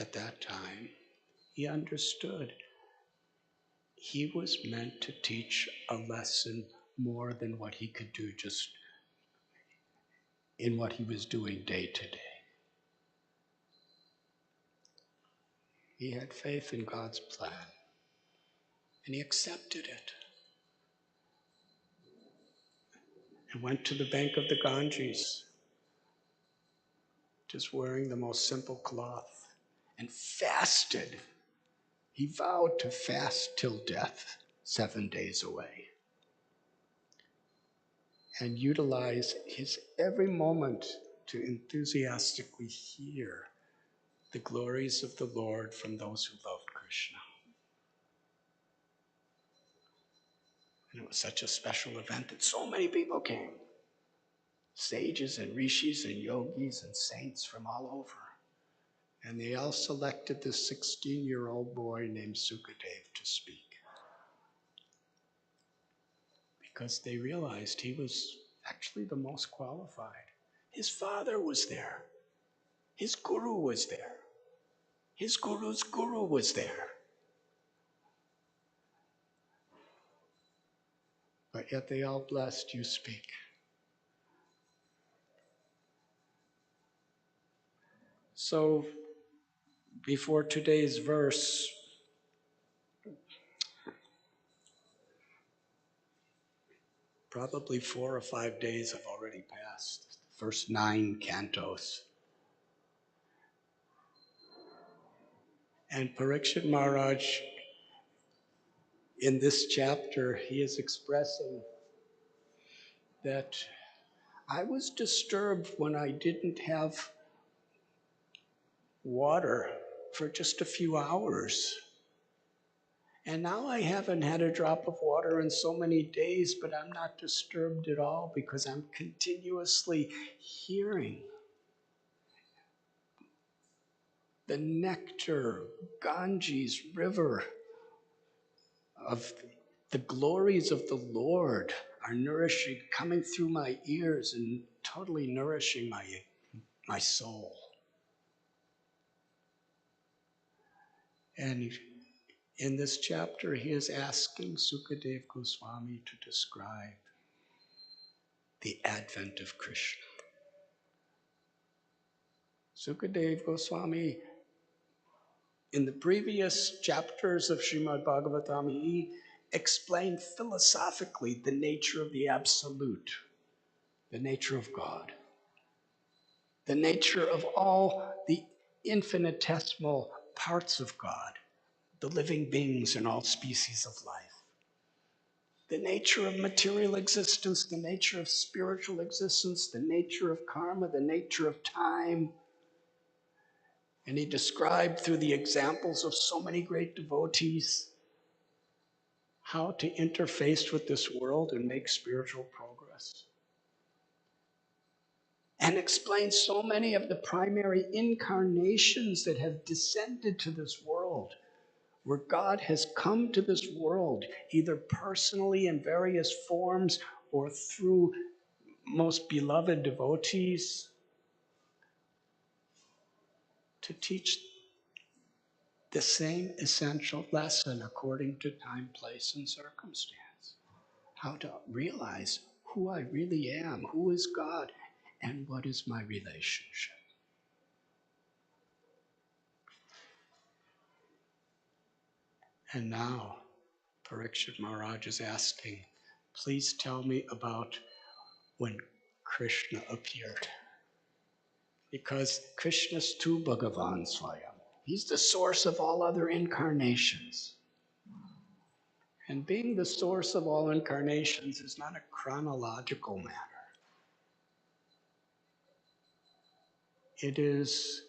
at that time, he understood he was meant to teach a lesson more than what he could do just in what he was doing day to day. He had faith in God's plan, and he accepted it. And went to the bank of the Ganges, just wearing the most simple cloth, and fasted. He vowed to fast till death, 7 days away. and utilize his every moment to enthusiastically hear the glories of the Lord from those who loved Krishna. And it was such a special event that so many people came. Sages and rishis and yogis and saints from all over. And they all selected this 16-year-old boy named Sukadev to speak. Because they realized he was actually the most qualified. His father was there. His guru was there. His guru's guru was there. But yet they all blessed, you speak. So, before today's verse, probably 4 or 5 days have already passed. The first 9 cantos. And Parikshit Maharaj, in this chapter, he is expressing that I was disturbed when I didn't have water for just a few hours. And now I haven't had a drop of water in so many days, but I'm not disturbed at all because I'm continuously hearing the nectar, Ganges river of the glories of the Lord are nourishing, coming through my ears and totally nourishing my soul. And in this chapter, he is asking Sukadev Goswami to describe the advent of Krishna. Sukadev Goswami, in the previous chapters of Srimad Bhagavatam, he explained philosophically the nature of the Absolute, the nature of God, the nature of all the infinitesimal parts of God, the living beings and all species of life, the nature of material existence, the nature of spiritual existence, the nature of karma, the nature of time. And he described through the examples of so many great devotees how to interface with this world and make spiritual progress. And explained so many of the primary incarnations that have descended to this world, where God has come to this world, either personally in various forms or through most beloved devotees, to teach the same essential lesson according to time, place, and circumstance. How to realize who I really am, who is God, and what is my relationship. And now, Parikshit Maharaj is asking, please tell me about when Krishna appeared. Because Krishna's tu Bhagavan Swayam. He's the source of all other incarnations. And being the source of all incarnations is not a chronological matter. It is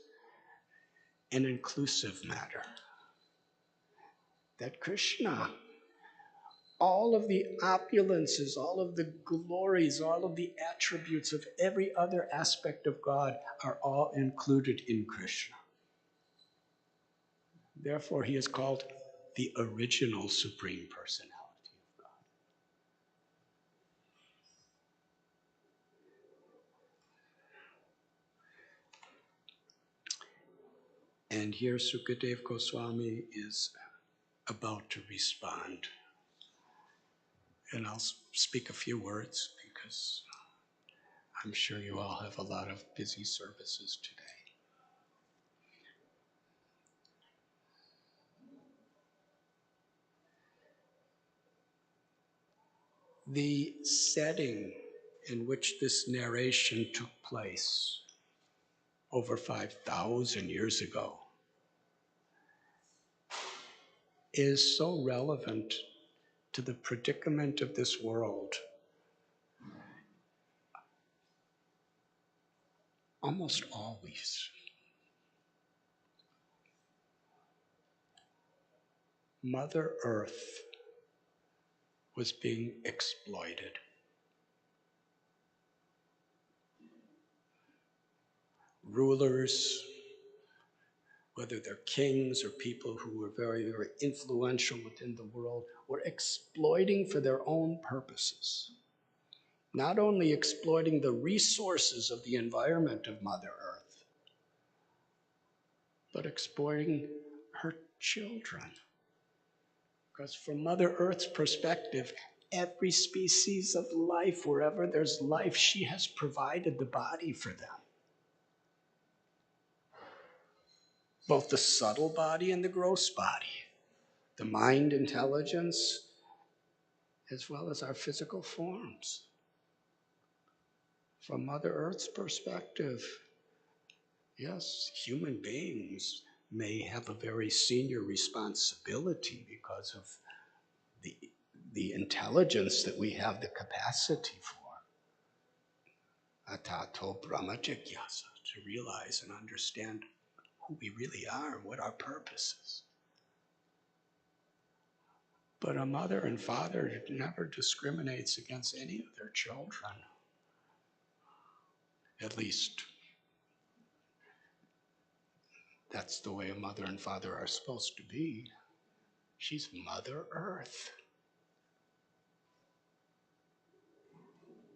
an inclusive matter. That Krishna, all of the opulences, all of the glories, all of the attributes of every other aspect of God are all included in Krishna. Therefore, he is called the original Supreme Personality of God. And here Sukadev Goswami is about to respond. And I'll speak a few words because I'm sure you all have a lot of busy services today. The setting in which this narration took place over 5,000 years ago is so relevant to the predicament of this world almost always, Mother Earth was being exploited. Rulers, whether they're kings or people who were very, very influential within the world, were exploiting for their own purposes. Not only exploiting the resources of the environment of Mother Earth, but exploiting her children. Because from Mother Earth's perspective, every species of life, wherever there's life, she has provided the body for them. Both the subtle body and the gross body, the mind, intelligence, as well as our physical forms. From Mother Earth's perspective, yes, human beings may have a very senior responsibility because of the intelligence that we have the capacity for. Atato Brahma Jigyasa, to realize and understand who we really are and what our purpose is. But a mother and father never discriminates against any of their children. At least, that's the way a mother and father are supposed to be. She's Mother Earth.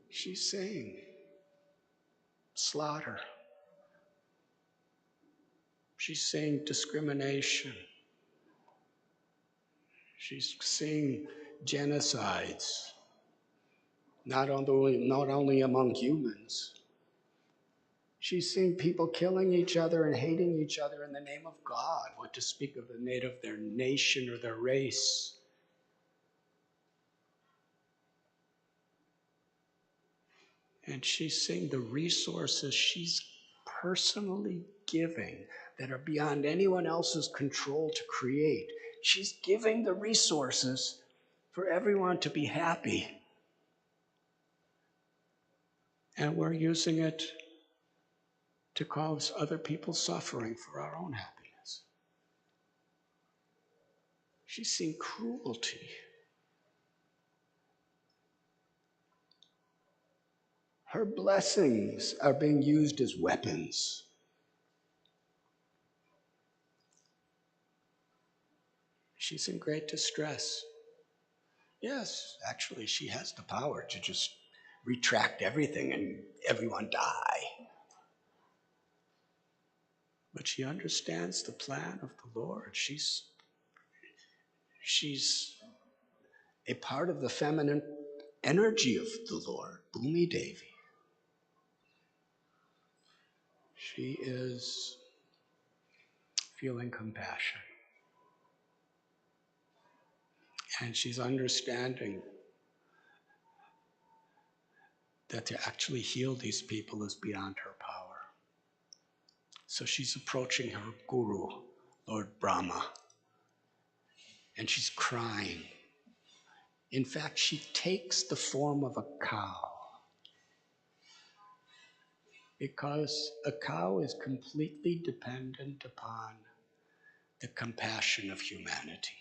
She's saying slaughter. She's saying discrimination. She's saying genocides, not only among humans. She's seeing people killing each other and hating each other in the name of God, what to speak of the native of their nation or their race. And she's seeing the resources she's personally giving that are beyond anyone else's control to create. She's giving the resources for everyone to be happy. And we're using it to cause other people suffering for our own happiness. She's seen cruelty. Her blessings are being used as weapons. She's in great distress. Yes, actually, she has the power to just retract everything and everyone die. But she understands the plan of the Lord. She's a part of the feminine energy of the Lord, Bhumi Devi. She is feeling compassion. And she's understanding that to actually heal these people is beyond her power. So she's approaching her guru, Lord Brahma, and she's crying. In fact, she takes the form of a cow because a cow is completely dependent upon the compassion of humanity.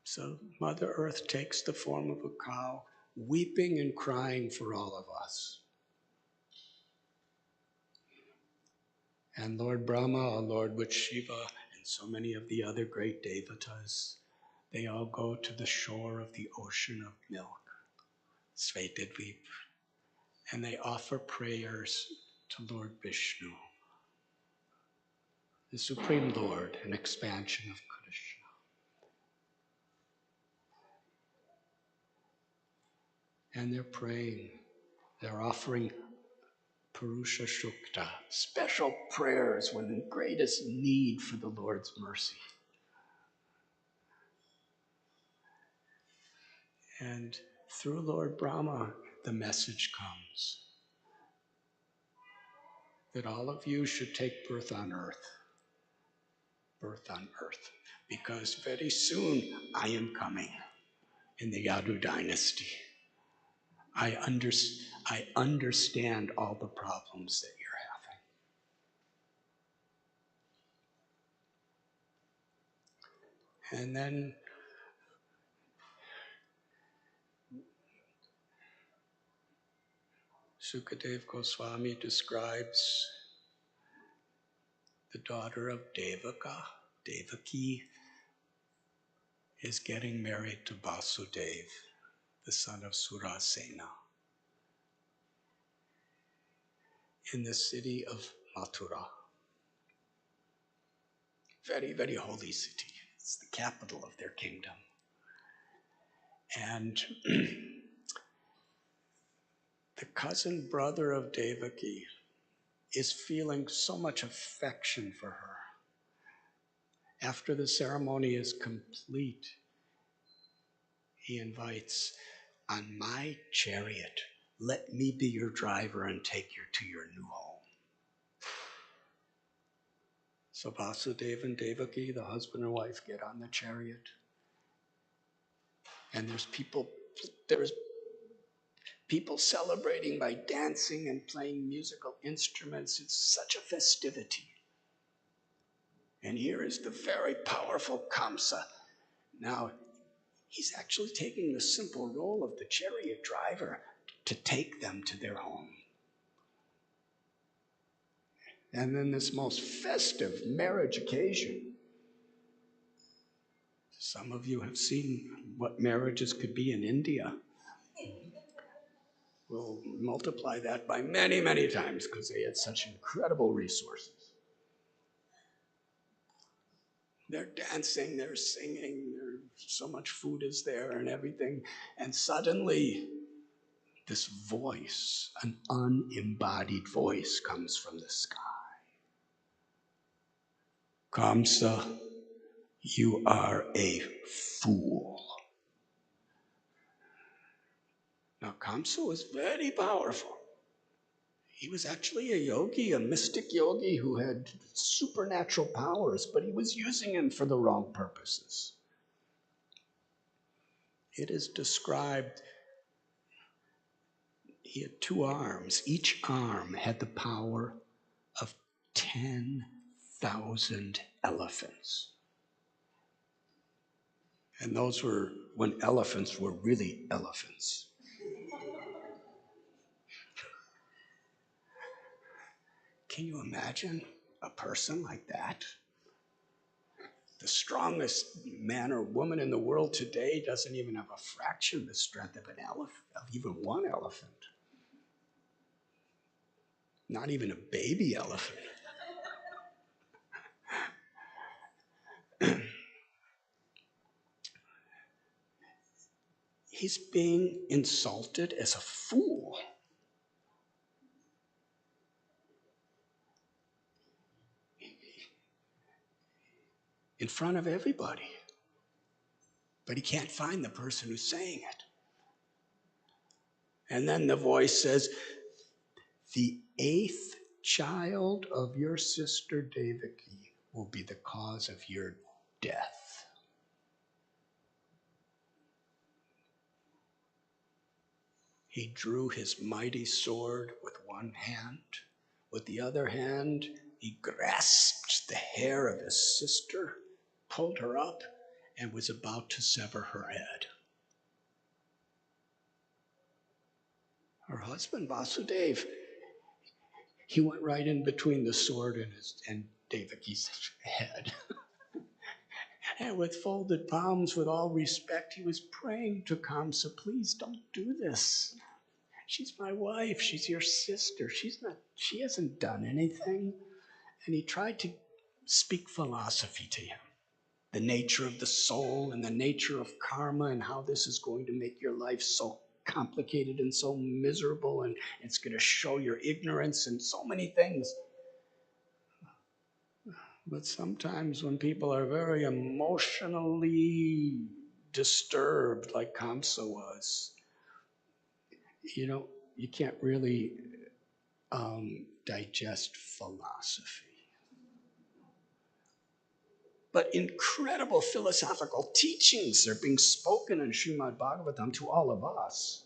So Mother Earth takes the form of a cow, weeping and crying for all of us. And Lord Brahma, Lord with Shiva, and so many of the other great devatas, they all go to the shore of the ocean of milk, Svetadvip, and they offer prayers to Lord Vishnu, the Supreme Lord, an expansion of Krishna. And they're praying, they're offering Purusha Shukta, special prayers when in greatest need for the Lord's mercy. And through Lord Brahma, the message comes that all of you should take birth on earth, because very soon I am coming. in the Yadu dynasty. I understand all the problems that you're having. And then Sukadev Goswami describes the daughter of Devaki is getting married to Vasudev, the son of Surasena, in the city of Mathura. Very, very holy city. It's the capital of their kingdom. And the cousin brother of Devaki is feeling so much affection for her. After the ceremony is complete, he invites, on my chariot, let me be your driver and take you to your new home. So Vasudeva and Devaki, the husband and wife, get on the chariot. And there's people celebrating by dancing and playing musical instruments. It's such a festivity. And here is the very powerful Kamsa. Now, he's actually taking the simple role of the chariot driver to take them to their home. And then this most festive marriage occasion. Some of you have seen what marriages could be in India. We'll multiply that by many, many times because they had such incredible resources. They're dancing, they're singing, so much food is there and everything. And suddenly, this voice, an unembodied voice, comes from the sky. Kamsa, you are a fool. Now, Kamsa was very powerful. He was actually a yogi, a mystic yogi who had supernatural powers, but he was using them for the wrong purposes. It is described, he had 2 arms. Each arm had the power of 10,000 elephants. And those were when elephants were really elephants. Can you imagine a person like that? The strongest man or woman in the world today doesn't even have a fraction of the strength of an elephant, of even one elephant. Not even a baby elephant. He's being insulted as a fool. In front of everybody. But he can't find the person who's saying it. And then the voice says, the 8th child of your sister Devaki will be the cause of your death. He drew his mighty sword with one hand. With the other hand, he grasped the hair of his sister, pulled her up, and was about to sever her head. Her husband, Vasudeva, he went right in between the sword and Devaki's head. And with folded palms, with all respect, he was praying to Kamsa, please don't do this. She's my wife, she's your sister, she hasn't done anything. And he tried to speak philosophy to him. The nature of the soul and the nature of karma and how this is going to make your life so complicated and so miserable, and it's going to show your ignorance and so many things. But sometimes when people are very emotionally disturbed, like Kamsa was, you can't really digest philosophy. but incredible philosophical teachings are being spoken in Srimad Bhagavatam to all of us.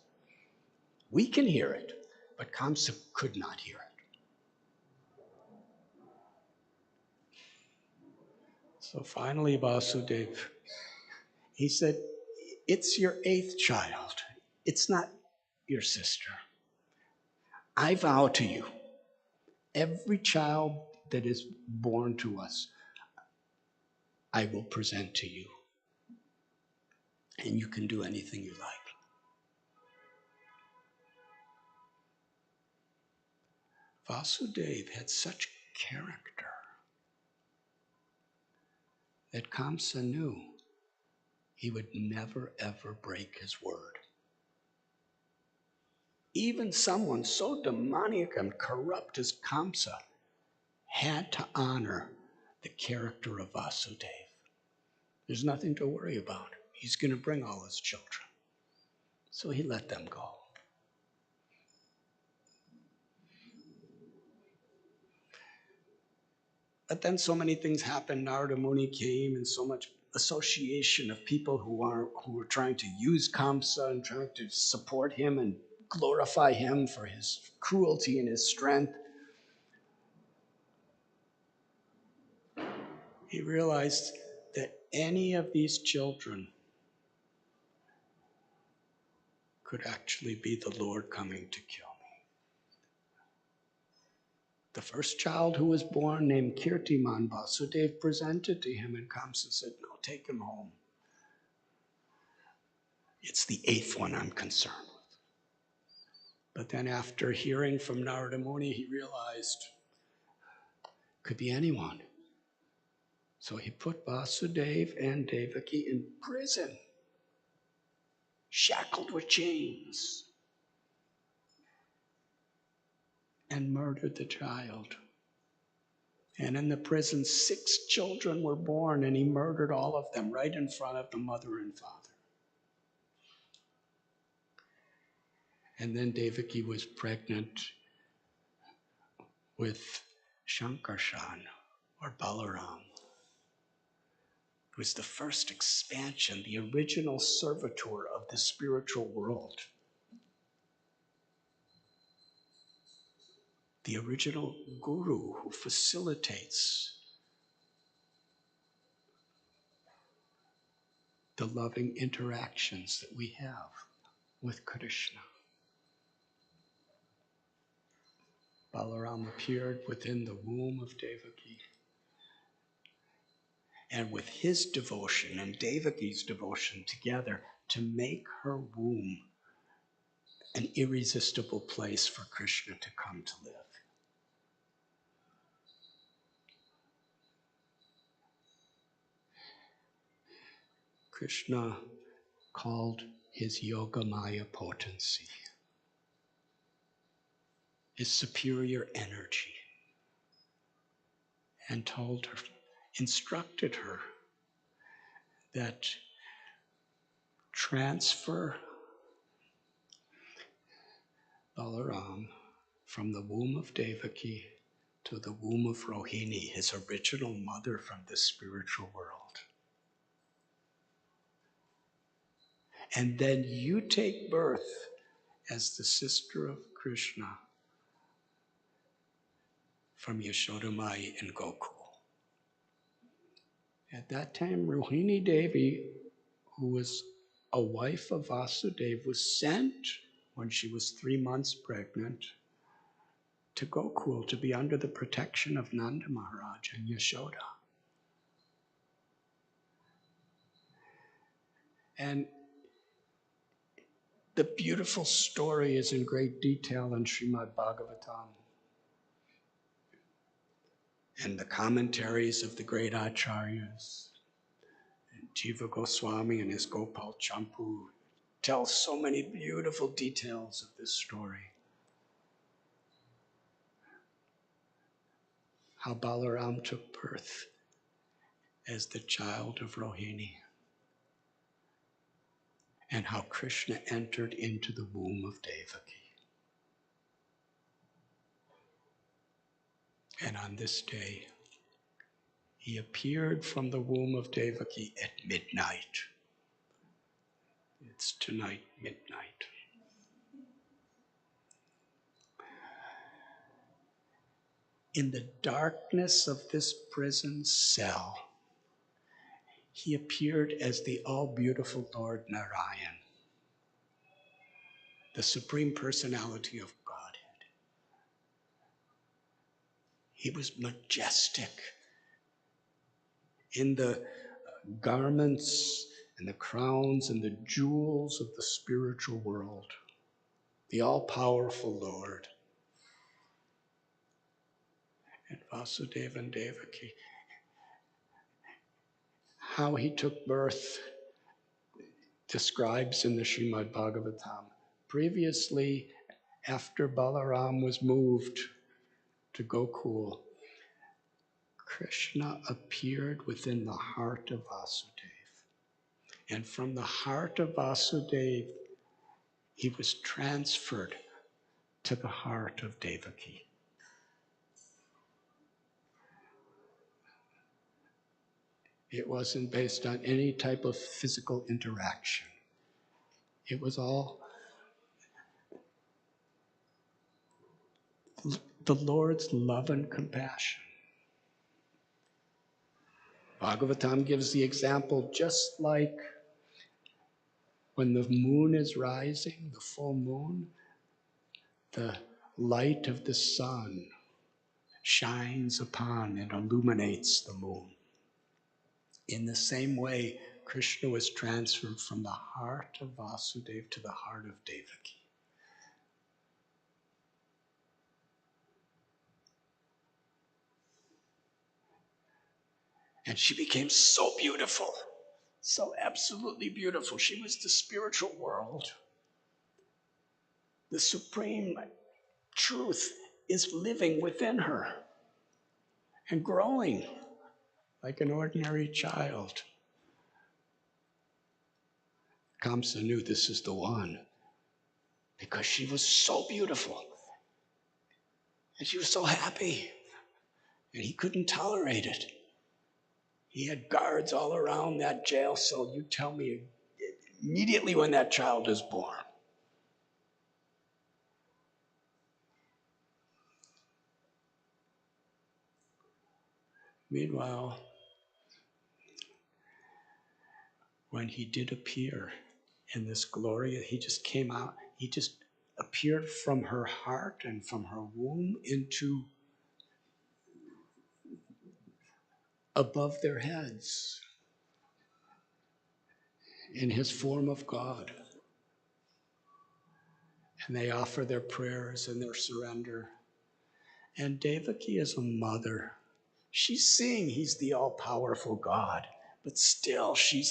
We can hear it, but Kamsa could not hear it. So finally, Vasudeva, he said, it's your 8th child. It's not your sister. I vow to you, every child that is born to us, I will present to you. And you can do anything you like. Vasudeva had such character that Kamsa knew he would never ever break his word. Even someone so demoniac and corrupt as Kamsa had to honor the character of Vasudeva. There's nothing to worry about. He's going to bring all his children. So he let them go. But then so many things happened. Narada Muni came, and so much association of people who were trying to use Kamsa and trying to support him and glorify him for his cruelty and his strength. He realized that any of these children could actually be the Lord coming to kill me. The first child who was born, named Kirtiman, Vasudeva presented to him, and Kamsa said, no, take him home. It's the 8th one I'm concerned with. But then after hearing from Narada Muni, he realized it could be anyone. So he put Vasudeva and Devaki in prison, shackled with chains, and murdered the child. And in the prison, 6 children were born, and he murdered all of them right in front of the mother and father. And then Devaki was pregnant with Shankarshan, or Balaram. It was the first expansion, the original servitor of the spiritual world. The original guru who facilitates the loving interactions that we have with Krishna. Balaram appeared within the womb of Devaki. And with his devotion and Devaki's devotion together to make her womb an irresistible place for Krishna to come to live. Krishna called his Yogamaya potency, his superior energy, and told her, instructed her that transfer Balaram from the womb of Devaki to the womb of Rohini, his original mother from the spiritual world. And then you take birth as the sister of Krishna from Yashodamai in Gokul. At that time, Rohini Devi, who was a wife of Vasudeva, was sent when she was 3 months pregnant to Gokul to be under the protection of Nanda Maharaj and Yashoda. And the beautiful story is in great detail in Srimad Bhagavatam. And the commentaries of the great acharyas, and Jiva Goswami and his Gopal Champu tell so many beautiful details of this story. How Balaram took birth as the child of Rohini, and how Krishna entered into the womb of Devaki. And on this day, He appeared from the womb of Devaki at midnight. It's tonight, midnight. In the darkness of this prison cell, he appeared as the all-beautiful Lord Narayan, the Supreme Personality of Godhead. He was majestic in the garments and the crowns and the jewels of the spiritual world, the all-powerful Lord. And Vasudeva and Devaki, how he took birth describes in the Srimad Bhagavatam. Previously, after Balaram was moved to Gokul, Krishna appeared within the heart of Vasudeva. And from the heart of Vasudeva, he was transferred to the heart of Devaki. It wasn't based on any type of physical interaction. It was all the Lord's love and compassion. Bhagavatam gives the example, just like when the moon is rising, the full moon, the light of the sun shines upon and illuminates the moon. In the same way, Krishna was transferred from the heart of Vasudeva to the heart of Devaki. And she became so beautiful, so absolutely beautiful. She was the spiritual world. The supreme truth is living within her and growing like an ordinary child. Kamsa knew this is the one because she was so beautiful and she was so happy and he couldn't tolerate it. He had guards all around that jail cell. You tell me immediately when that child is born. Meanwhile, when he did appear in this glory, he just came out, he just appeared from her heart and from her womb into above their heads in his form of God. And they offer their prayers and their surrender. And Devaki is a mother. She's seeing he's the all-powerful God, but still she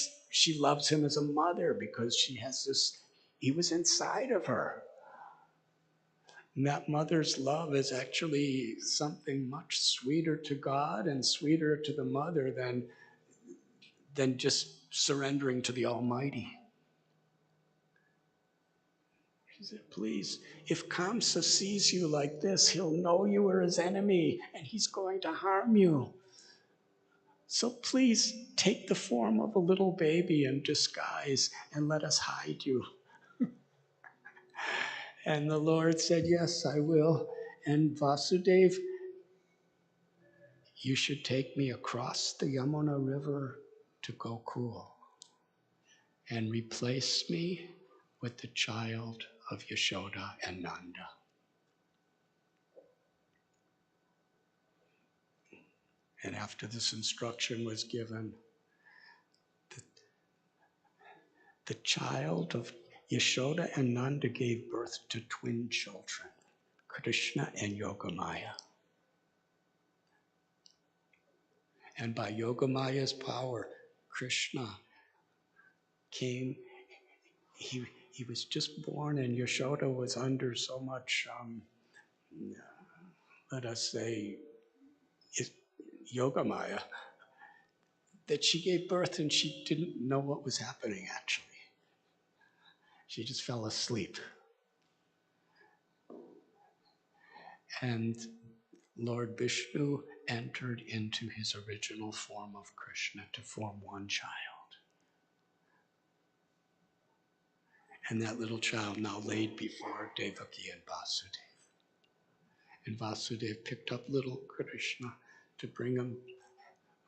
loves him as a mother because she has this, he was inside of her. And that mother's love is actually something much sweeter to God and sweeter to the mother than just surrendering to the Almighty. She said, please, if Kamsa sees you like this, he'll know you are his enemy and he's going to harm you. So please take the form of a little baby in disguise and let us hide you. And the Lord said, yes, I will. And Vasudeva, you should take me across the Yamuna River to Gokul and replace me with the child of Yashoda and Nanda. And after this instruction was given, the child of Yashoda and Nanda gave birth to twin children, Krishna and Yogamaya. And by Yogamaya's power, Krishna came, he was just born and Yashoda was under so much, let us say, Yogamaya, that she gave birth and she didn't know what was happening actually. She just fell asleep. And Lord Vishnu entered into his original form of Krishna to form one child. And that little child now laid before Devaki and Vasudeva. And Vasudeva picked up little Krishna to bring him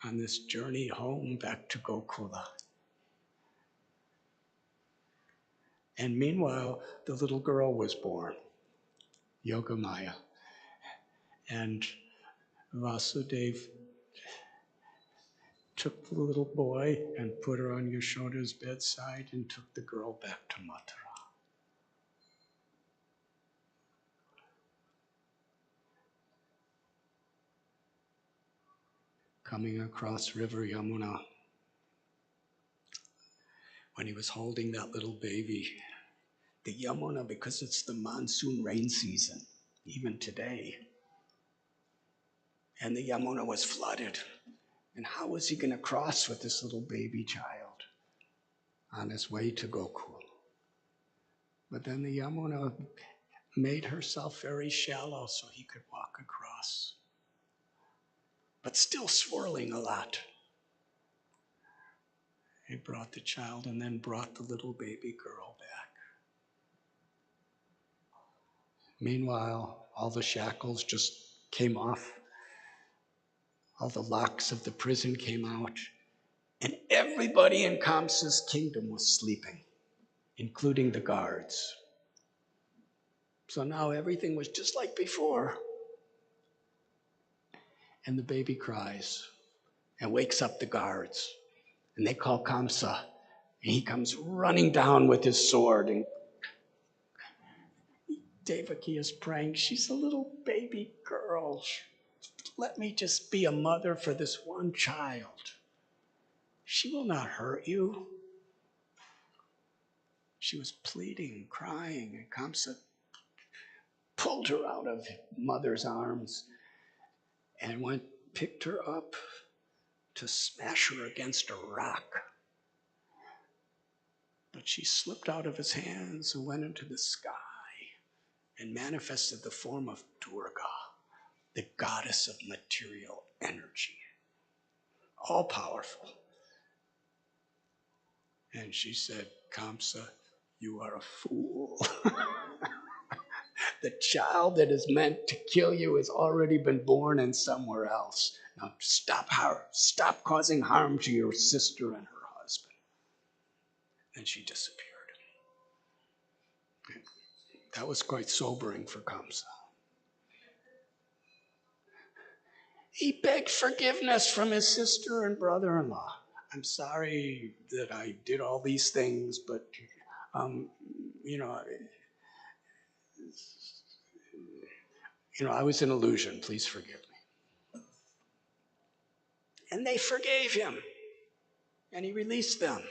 on this journey home back to Gokula. And meanwhile, the little girl was born, Yogamaya. And Vasudeva took the little boy and put her on Yashoda's bedside and took the girl back to Mathura. Coming across River Yamuna, when he was holding that little baby, the Yamuna, because it's the monsoon rain season, even today, and the Yamuna was flooded. And how was he going to cross with this little baby child on his way to Gokul? But then the Yamuna made herself very shallow so he could walk across, but still swirling a lot. He brought the child and then brought the little baby girl back. Meanwhile, all the shackles just came off. All the locks of the prison came out. And everybody in Kamsa's kingdom was sleeping, including the guards. So now everything was just like before. And the baby cries and wakes up the guards. And they call Kamsa. And he comes running down with his sword. And Devaki is praying, she's a little baby girl. Let me just be a mother for this one child. She will not hurt you. She was pleading, crying, and Kamsa pulled her out of mother's arms and picked her up to smash her against a rock. But she slipped out of his hands and went into the sky and manifested the form of Durga, the goddess of material energy, all powerful. And she said, Kamsa, you are a fool. The child that is meant to kill you has already been born in somewhere else. Now stop causing harm to your sister and her husband. And she disappeared. That was quite sobering for Kamsa. He begged forgiveness from his sister and brother-in-law. I'm sorry that I did all these things, but I was an illusion. Please forgive me. And they forgave him, and he released them.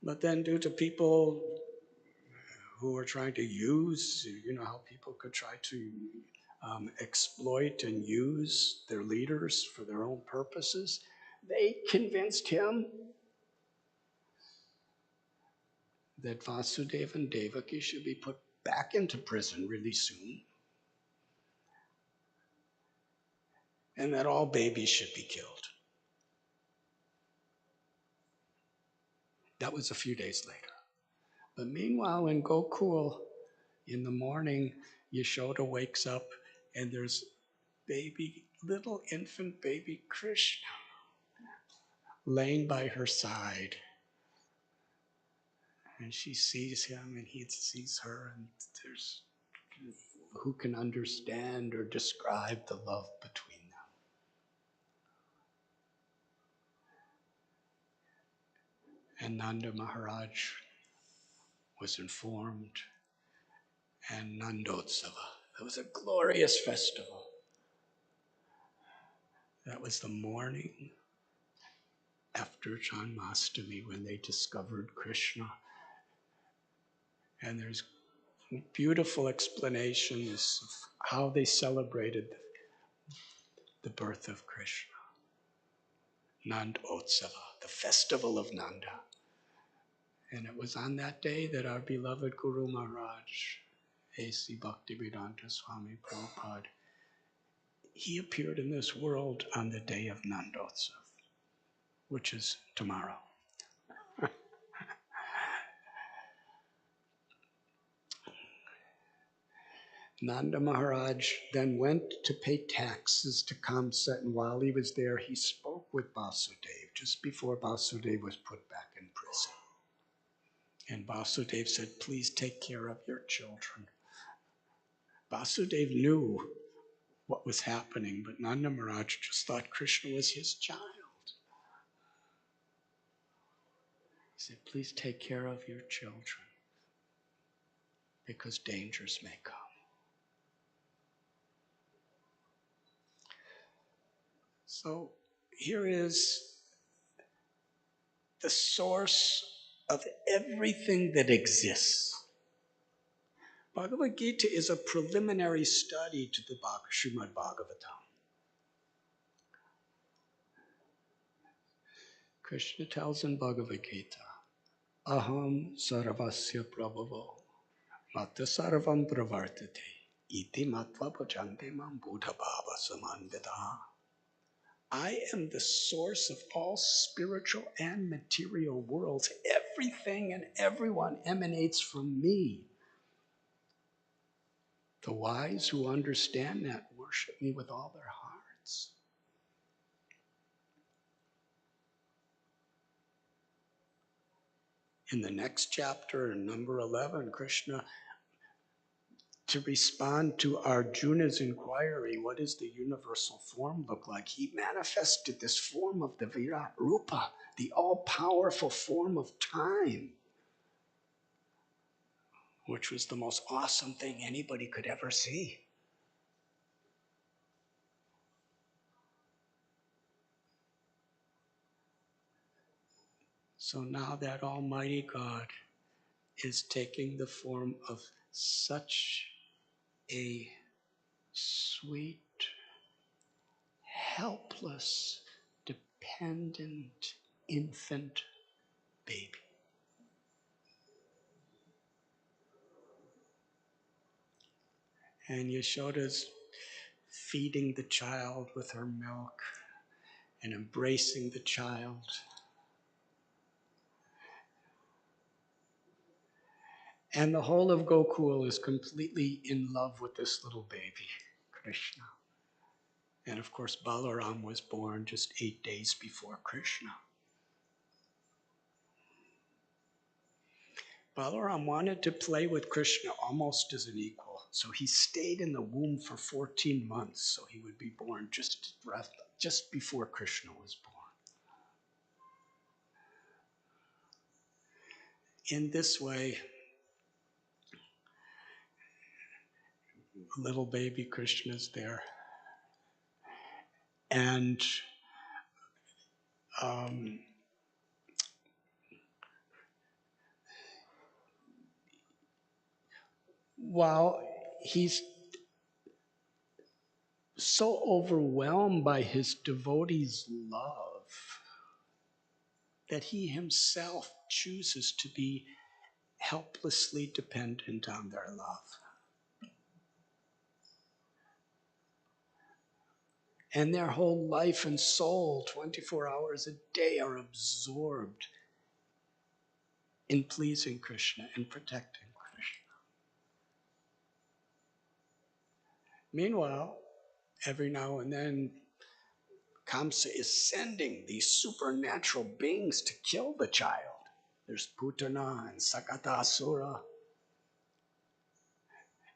But then due to people who were trying to use, how people could try to exploit and use their leaders for their own purposes, they convinced him that Vasudeva and Devaki should be put back into prison really soon, and that all babies should be killed. That was a few days later. But meanwhile, in Gokul, in the morning, Yashoda wakes up and there's little infant baby Krishna laying by her side. And she sees him and he sees her, and there's who can understand or describe the love between them. And Nanda Maharaj was informed, and Nandotsava. That was a glorious festival. That was the morning after Janmastami when they discovered Krishna. And there's beautiful explanations of how they celebrated the birth of Krishna. Nandotsava, the festival of Nanda. And it was on that day that our beloved Guru Maharaj A.C. Bhaktivedanta Swami Prabhupada, he appeared in this world on the day of Nandotsav, which is tomorrow. Nanda Maharaj then went to pay taxes to Kamsa, and while he was there, he spoke with Vasudev just before Vasudev was put back in prison. And Vasudev said, please take care of your children. Vasudev knew what was happening, but Nanda Maharaj just thought Krishna was his child. He said, please take care of your children, because dangers may come. So here is the source of everything that exists. Bhagavad Gita is a preliminary study to the Srimad Bhagavatam. Krishna tells in Bhagavad Gita, Aham sarvasya prabhavo mata sarvam pravartate iti matva bhajante mam buddha bhava samandita. I am the source of all spiritual and material worlds. Everything and everyone emanates from me. The wise who understand that worship me with all their hearts. In the next chapter, in number 11, Krishna, to respond to Arjuna's inquiry, what does the universal form look like? He manifested this form of the Virat Rupa, the all-powerful form of time, which was the most awesome thing anybody could ever see. So now that Almighty God is taking the form of such a sweet, helpless, dependent infant baby. And Yashoda's feeding the child with her milk and embracing the child. And the whole of Gokul is completely in love with this little baby, Krishna. And of course, Balaram was born just 8 days before Krishna. Balaram wanted to play with Krishna almost as an equal. So he stayed in the womb for 14 months, so he would be born just before Krishna was born. In this way, little baby Krishna's there. And while he's so overwhelmed by his devotees' love that he himself chooses to be helplessly dependent on their love. And their whole life and soul, 24 hours a day, are absorbed in pleasing Krishna and protecting Krishna. Meanwhile, every now and then, Kamsa is sending these supernatural beings to kill the child. There's Putana and Sakatasura.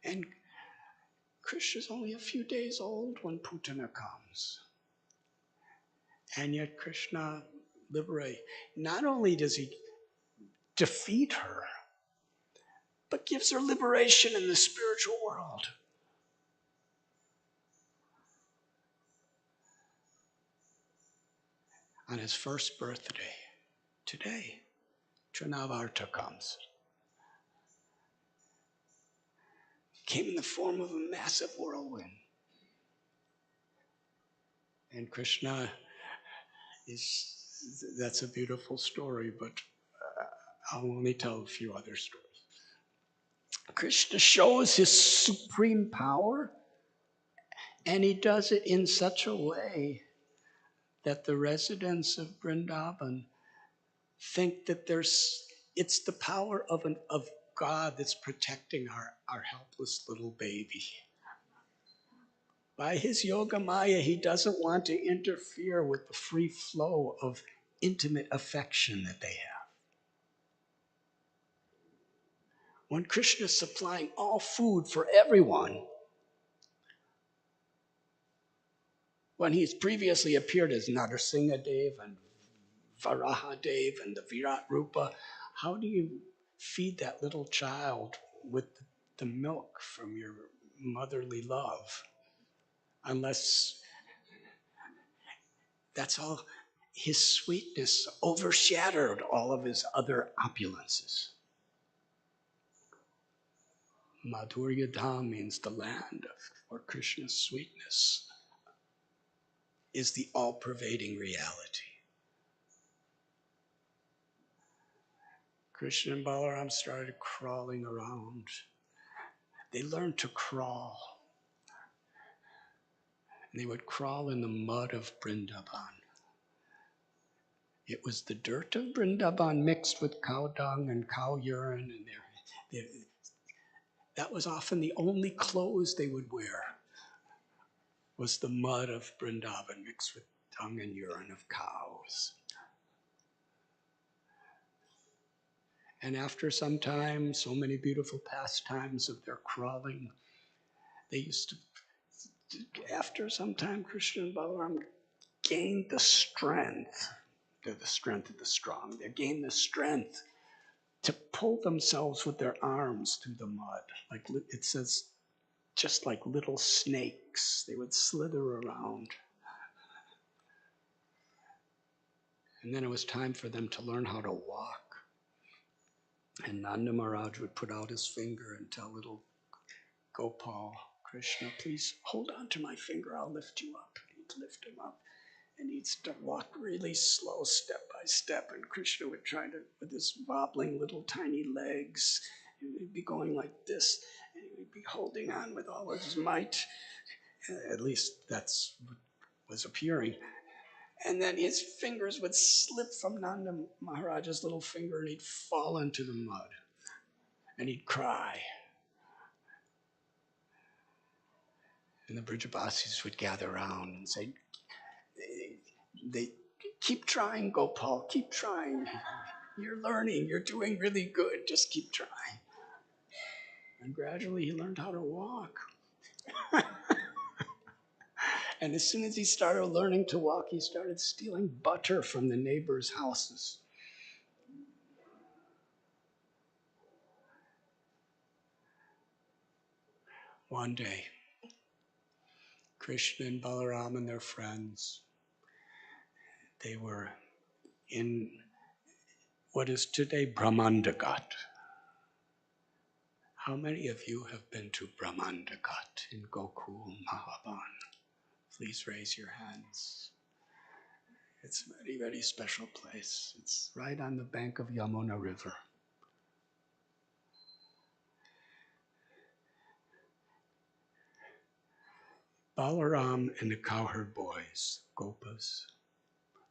And Krishna's only a few days old when Putana comes. And yet Krishna liberates. Not only does he defeat her, but gives her liberation in the spiritual world. On his first birthday, today, Trinavarta comes. Came in the form of a massive whirlwind. And Krishna that's a beautiful story, but I'll only tell a few other stories. Krishna shows his supreme power, and he does it in such a way that the residents of Brindavan think that it's the power of God that's protecting our helpless little baby. By his yoga maya, he doesn't want to interfere with the free flow of intimate affection that they have. When Krishna is supplying all food for everyone, when he's previously appeared as Narsingha Dev and Varaha Dev and the Virat Rupa, how do you feed that little child with the milk from your motherly love? Unless that's all, his sweetness overshadowed all of his other opulences. Madhurya Dham means the land where Krishna's sweetness is the all-pervading reality. Krishna and Balaram started crawling around. They learned to crawl. And they would crawl in the mud of Brindavan. It was the dirt of Brindavan mixed with cow dung and cow urine, and that was often the only clothes they would wear, was the mud of Brindavan mixed with dung and urine of cows. And after some time, so many beautiful pastimes of their crawling, they used to, after some time, Krishna and Balaram gained the strength. They're the strength of the strong. They gained the strength to pull themselves with their arms through the mud. Like it says, just like little snakes, they would slither around. And then it was time for them to learn how to walk. And Nanda Maharaj would put out his finger and tell little Gopal, Krishna, please hold on to my finger, I'll lift you up. He'd lift him up. And he'd walk really slow, step by step. And Krishna would try to, with his wobbling little tiny legs, he'd be going like this. And he would be holding on with all of his might. At least that's what was appearing. And then his fingers would slip from Nanda Maharaj's little finger and he'd fall into the mud. And he'd cry. And the Brijabasis would gather around and say, they keep trying, Gopal, keep trying. You're learning, you're doing really good, just keep trying. And gradually he learned how to walk. And as soon as he started learning to walk, he started stealing butter from the neighbors' houses. One day, Krishna and Balaram and their friends, they were in what is today Brahmandagat. How many of you have been to Brahmandagat in Gokul, Mahaban? Please raise your hands. It's a very, very special place. It's right on the bank of Yamuna River. Balaram and the cowherd boys, Gopas,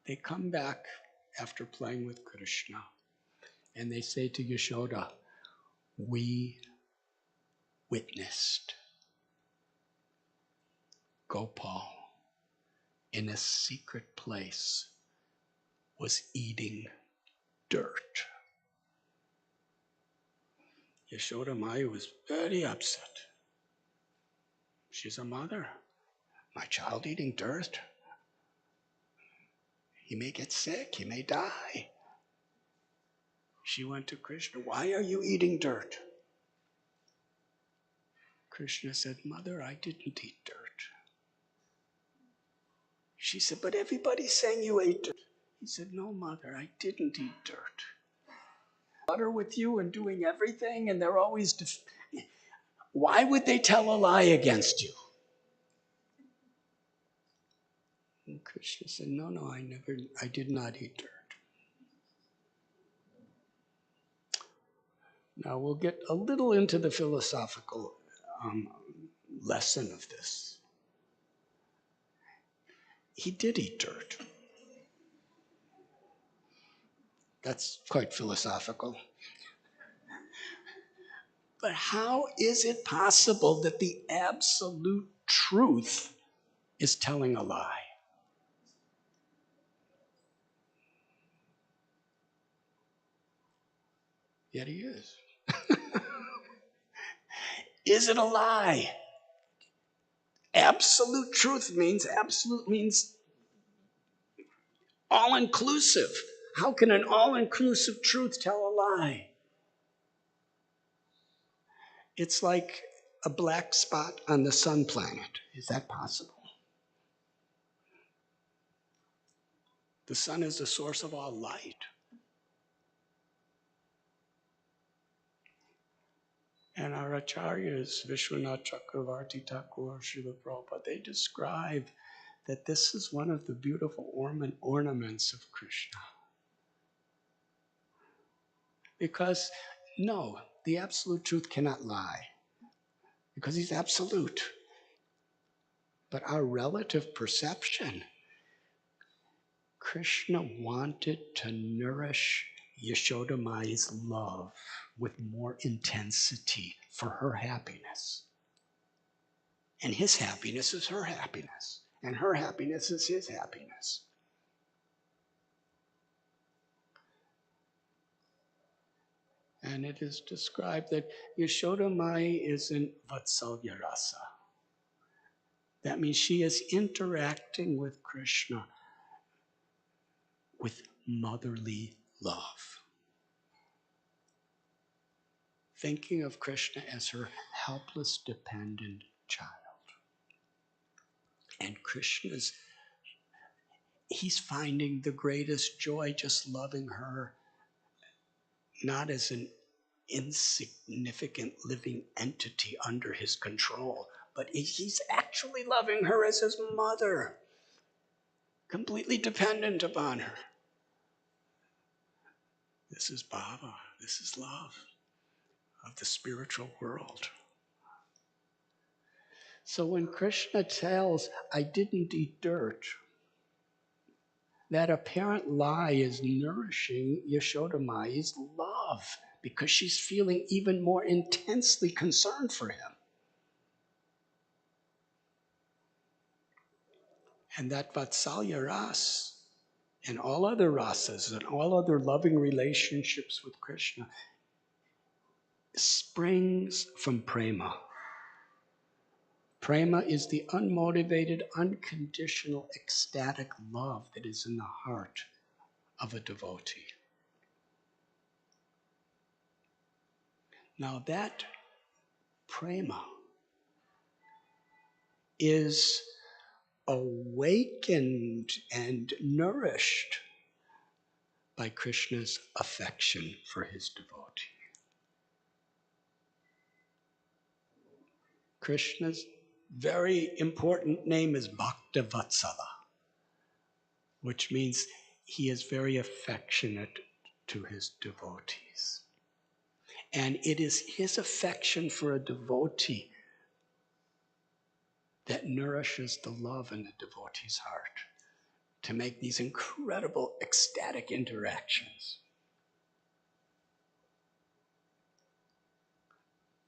they come back after playing with Krishna and they say to Yashoda, we witnessed Gopal in a secret place was eating dirt. Yashoda Maya was very upset. She's a mother. My child eating dirt? He may get sick, he may die. She went to Krishna, why are you eating dirt? Krishna said, Mother, I didn't eat dirt. She said, but everybody's saying you ate dirt. He said, no, Mother, I didn't eat dirt. Butter with you and doing everything, and they're always, why would they tell a lie against you? And Krishna said, no, I did not eat dirt. Now we'll get a little into the philosophical lesson of this. He did eat dirt. That's quite philosophical. But how is it possible that the absolute truth is telling a lie? Yet he is. Is it a lie? Absolute truth means all-inclusive. How can an all-inclusive truth tell a lie? It's like a black spot on the sun planet. Is that possible? The sun is the source of all light. And our acharyas, Vishwanath Chakravarti Thakur, Srila Prabhupada, they describe that this is one of the beautiful ornaments of Krishna. Because, no, the absolute truth cannot lie. Because he's absolute. But our relative perception, Krishna wanted to nourish Yashoda Mai's love with more intensity for her happiness. And his happiness is her happiness. And her happiness is his happiness. And it is described that Yashoda Mai is in Vatsalya Rasa. That means she is interacting with Krishna with motherly love. Thinking of Krishna as her helpless, dependent child. And he's finding the greatest joy just loving her, not as an insignificant living entity under his control, but he's actually loving her as his mother, completely dependent upon her. This is bhava, this is love of the spiritual world. So when Krishna tells, I didn't eat dirt, that apparent lie is nourishing Yashoda Mai's love because she's feeling even more intensely concerned for him. And that Vatsalya Ras and all other rasas and all other loving relationships with Krishna springs from prema. Prema is the unmotivated, unconditional, ecstatic love that is in the heart of a devotee. Now that prema is awakened and nourished by Krishna's affection for his devotee. Krishna's very important name is Bhakta Vatsala, which means he is very affectionate to his devotees. And it is his affection for a devotee that nourishes the love in the devotee's heart to make these incredible ecstatic interactions.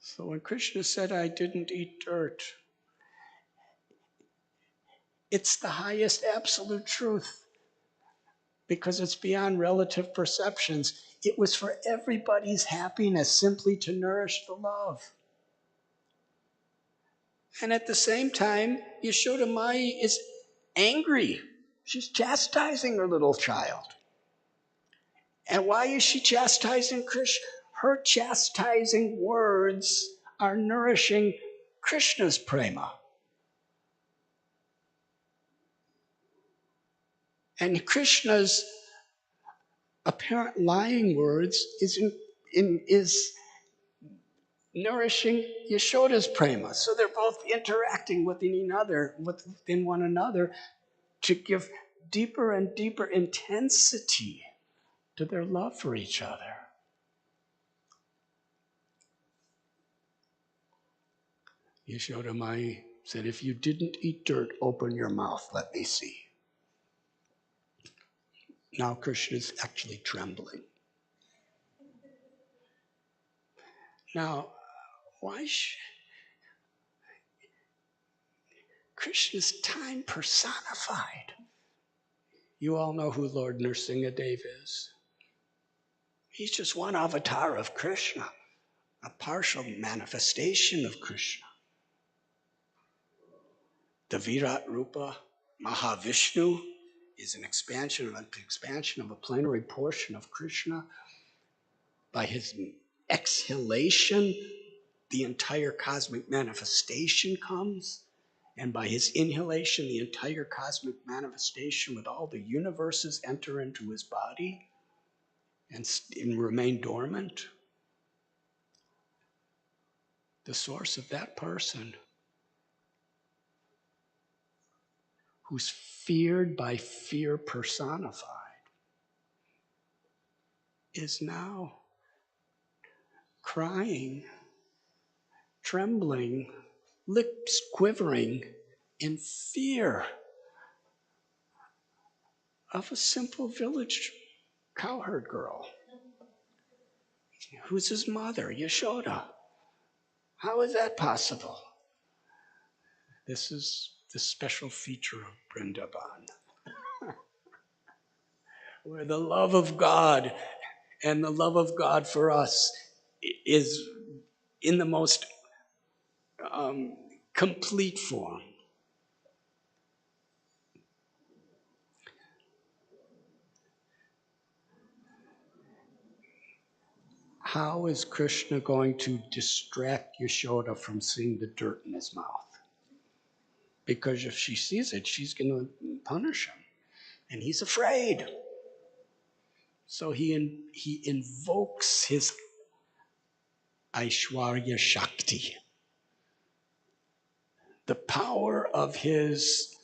So when Krishna said, I didn't eat dirt, it's the highest absolute truth because it's beyond relative perceptions. It was for everybody's happiness, simply to nourish the love. And at the same time, Yashoda Mai is angry. She's chastising her little child. And why is she chastising Krishna? Her chastising words are nourishing Krishna's prema. And Krishna's apparent lying words is nourishing Yashoda's prema. So they're both interacting within one another to give deeper and deeper intensity to their love for each other. Yashoda Mai said, if you didn't eat dirt, open your mouth, let me see. Now Krishna's actually trembling. Now, Krishna's time personified. You all know who Lord Nrsingadev is. He's just one avatar of Krishna, a partial manifestation of Krishna. The Virat Rupa Mahavishnu is an expansion of a plenary portion of Krishna. By his exhalation, the entire cosmic manifestation comes. And by his inhalation, the entire cosmic manifestation with all the universes enter into his body and remain dormant. The source of that person who's feared by fear personified is now crying, trembling, lips quivering in fear of a simple village cowherd girl who's his mother, Yashoda. How is that possible? This is the special feature of Brindavan, where the love of God and the love of God for us is in the most complete form. How is Krishna going to distract Yashoda from seeing the dirt in his mouth? Because if she sees it, she's going to punish him. And he's afraid. So he invokes his Aishwarya Shakti, the power of his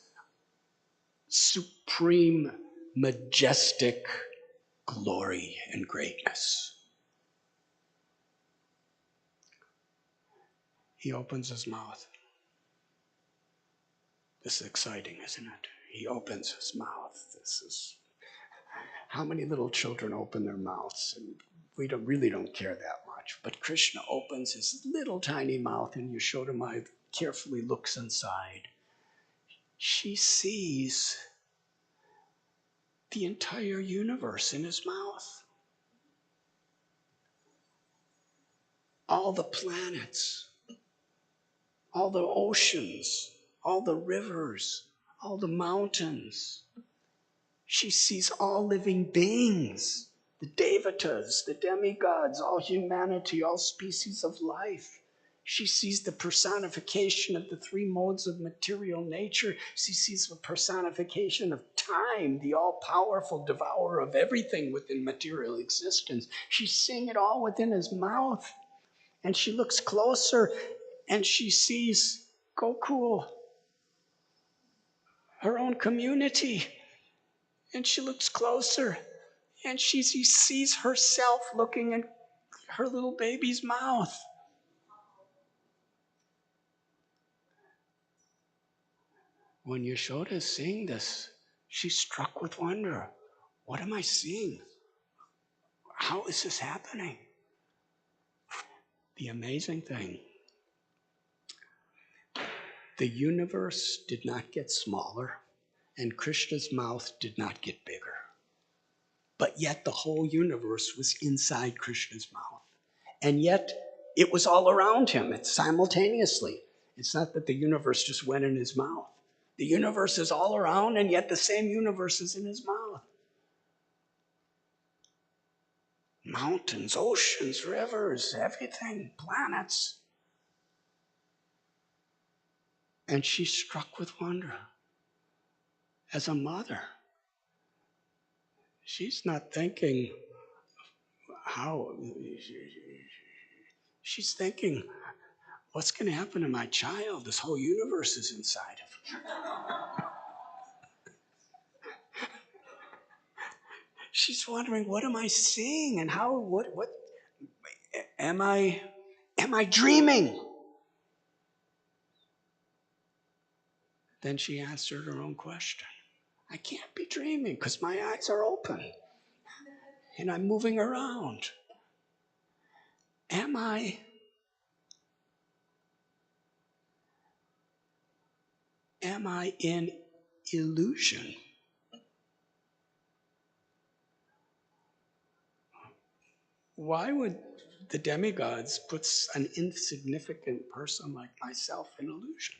supreme, majestic glory and greatness. He opens his mouth. This is exciting, isn't it? He opens his mouth. How many little children open their mouths? And we really don't care that much. But Krishna opens his little tiny mouth and Yashoda Mai carefully looks inside. She sees the entire universe in his mouth. All the planets, all the oceans, all the rivers, all the mountains. She sees all living beings, the devatas, the demigods, all humanity, all species of life. She sees the personification of the three modes of material nature. She sees the personification of time, the all-powerful devourer of everything within material existence. She's seeing it all within his mouth. And she looks closer and she sees Gokul, her own community. And she looks closer and she sees herself looking in her little baby's mouth. When Yashoda is seeing this, she's struck with wonder. What am I seeing? How is this happening? The amazing thing, the universe did not get smaller and Krishna's mouth did not get bigger. But yet the whole universe was inside Krishna's mouth. And yet it was all around him. It's simultaneously. It's not that the universe just went in his mouth. The universe is all around and yet the same universe is in his mouth. Mountains, oceans, rivers, everything, planets. And she's struck with wonder. As a mother, she's not thinking how. She's thinking, what's going to happen to my child? This whole universe is inside of him. She's wondering, what am I seeing? And how, what am I dreaming? Then she answered her own question. I can't be dreaming because my eyes are open and I'm moving around. Am I in illusion? Why would the demigods put an insignificant person like myself in illusion?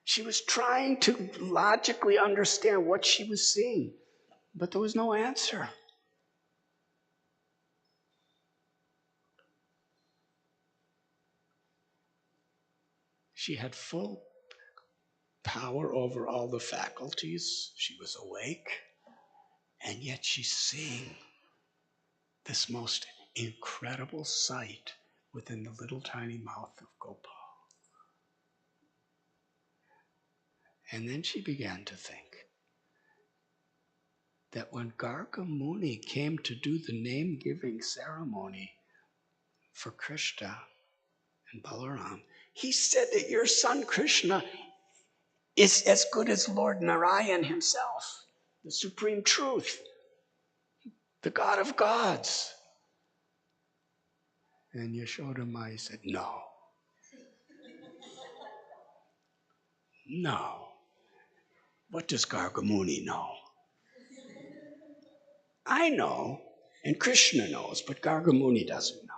She was trying to logically understand what she was seeing, but there was no answer. She had full power over all the faculties. She was awake, and yet she's seeing this most incredible sight within the little tiny mouth of Gopal. And then she began to think that when Garga Muni came to do the name-giving ceremony for Krishna and Balaram, he said that your son Krishna is as good as Lord Narayan himself, the supreme truth, the God of gods. And Yashoda Mai said, no. No. What does Garga Muni know? I know, and Krishna knows, but Garga Muni doesn't know.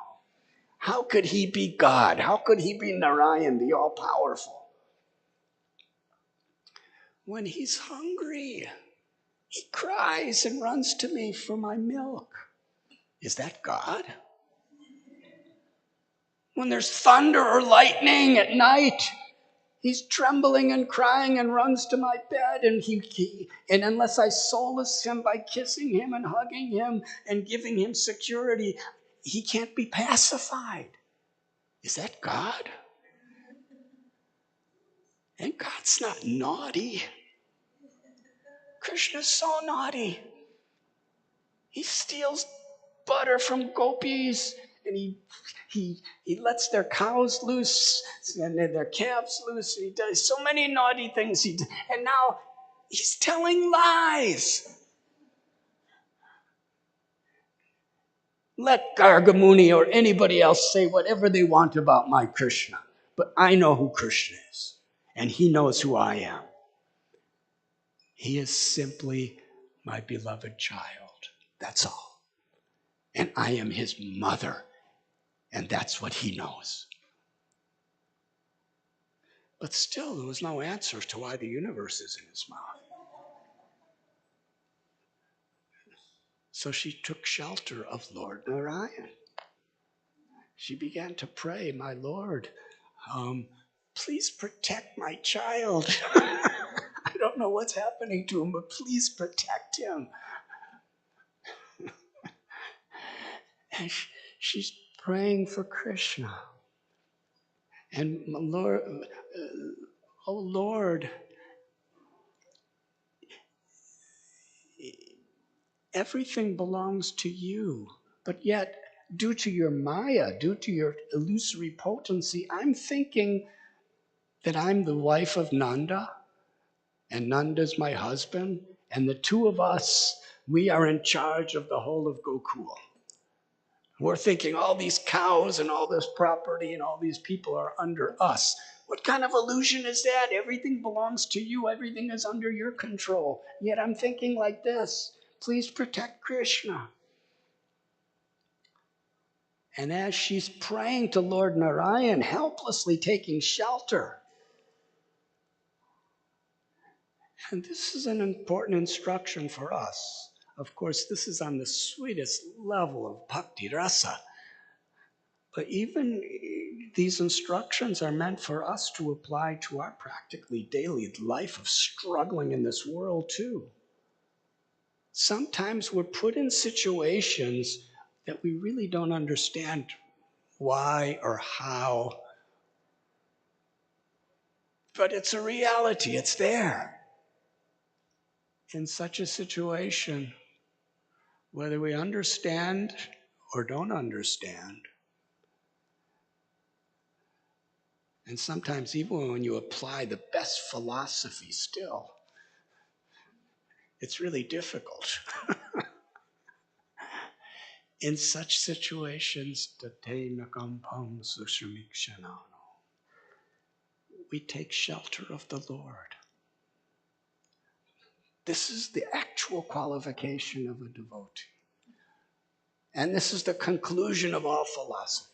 How could he be God? How could he be Narayan, the all-powerful? When he's hungry, he cries and runs to me for my milk. Is that God? When there's thunder or lightning at night, he's trembling and crying and runs to my bed, and and unless I solace him by kissing him and hugging him and giving him security, he can't be pacified. Is that God? And God's not naughty. Krishna's so naughty. He steals butter from gopis, and he lets their cows loose and their calves loose. He does so many naughty things. And now he's telling lies. Let Garga Muni or anybody else say whatever they want about my Krishna, but I know who Krishna is, and he knows who I am. He is simply my beloved child. That's all. And I am his mother, and that's what he knows. But still, there was no answer to why the universe is in his mouth. So she took shelter of Lord Narayan. She began to pray, my Lord, please protect my child. I don't know what's happening to him, but please protect him. And she's praying for Krishna. And Lord, oh Lord, everything belongs to you, but yet, due to your Maya, due to your illusory potency, I'm thinking that I'm the wife of Nanda, and Nanda's my husband, and the two of us, we are in charge of the whole of Gokul. We're thinking all these cows and all this property and all these people are under us. What kind of illusion is that? Everything belongs to you. Everything is under your control. Yet I'm thinking like this, please protect Krishna. And as she's praying to Lord Narayan, helplessly taking shelter. And this is an important instruction for us. Of course, this is on the sweetest level of bhakti rasa. But even these instructions are meant for us to apply to our practically daily life of struggling in this world too. Sometimes we're put in situations that we really don't understand why or how. But it's a reality, it's there. In such a situation, whether we understand or don't understand, And sometimes even when you apply the best philosophy still, it's really difficult. In such situations, we take shelter of the Lord. This is the actual qualification of a devotee. And this is the conclusion of all philosophy.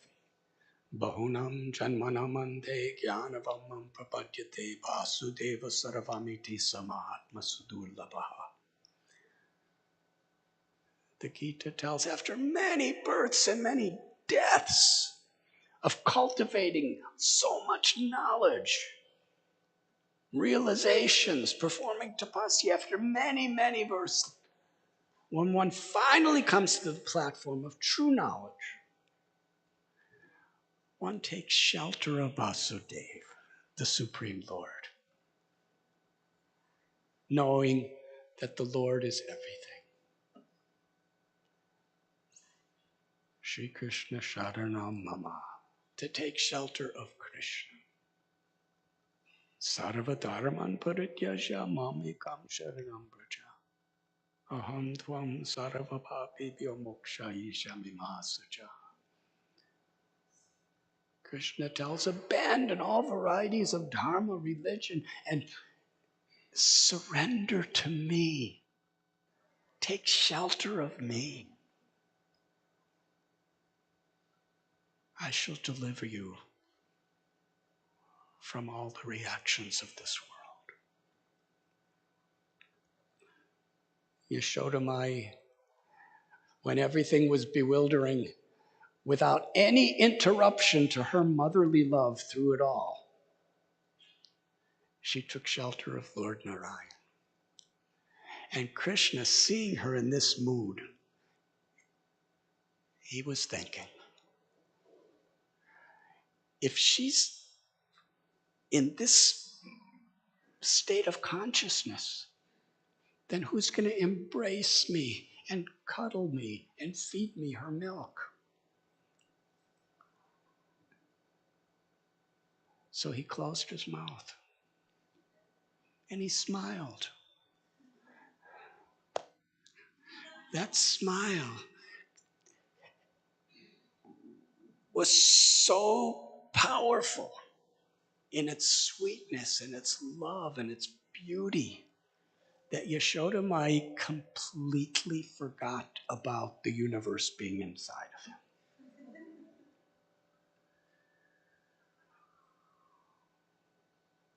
Bahunam janmanamande jnanavamam prapadyate vasudeva sarvamiti samahatma sudurlabha. The Gita tells, after many births and many deaths of cultivating so much knowledge, realizations, performing tapasya, after many, many births, when one finally comes to the platform of true knowledge, one takes shelter of Vasudeva, the Supreme Lord, knowing that the Lord is everything. Shri Krishna Sharanam Mama, to take shelter of Krishna. Sarva Dharman Parityaja Mamikam Sharanam Braja. Aham Tvam Sarva Papibhyo Mokshayishami Masaja. Krishna tells, abandon all varieties of dharma, religion, and surrender to me. Take shelter of me. I shall deliver you from all the reactions of this world. Yashodamai, when everything was bewildering, without any interruption to her motherly love through it all, she took shelter of Lord Narayan. And Krishna, seeing her in this mood, he was thinking, if she's in this state of consciousness, then who's going to embrace me and cuddle me and feed me her milk? So he closed his mouth and he smiled. That smile was so powerful in its sweetness and its love and its beauty that Yashoda Mai completely forgot about the universe being inside of him.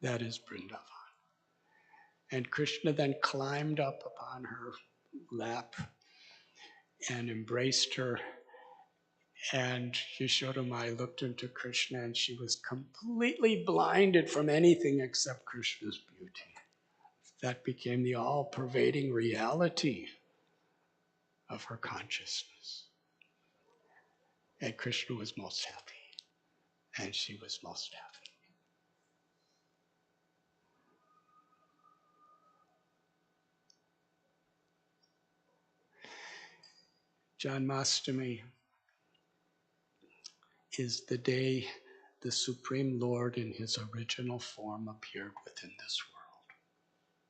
That is Brindavan. And Krishna then climbed up upon her lap and embraced her. And Yashoda Mai looked into Krishna and she was completely blinded from anything except Krishna's beauty. That became the all-pervading reality of her consciousness. And Krishna was most happy. And she was most happy. Janmastami is the day the Supreme Lord in his original form appeared within this world.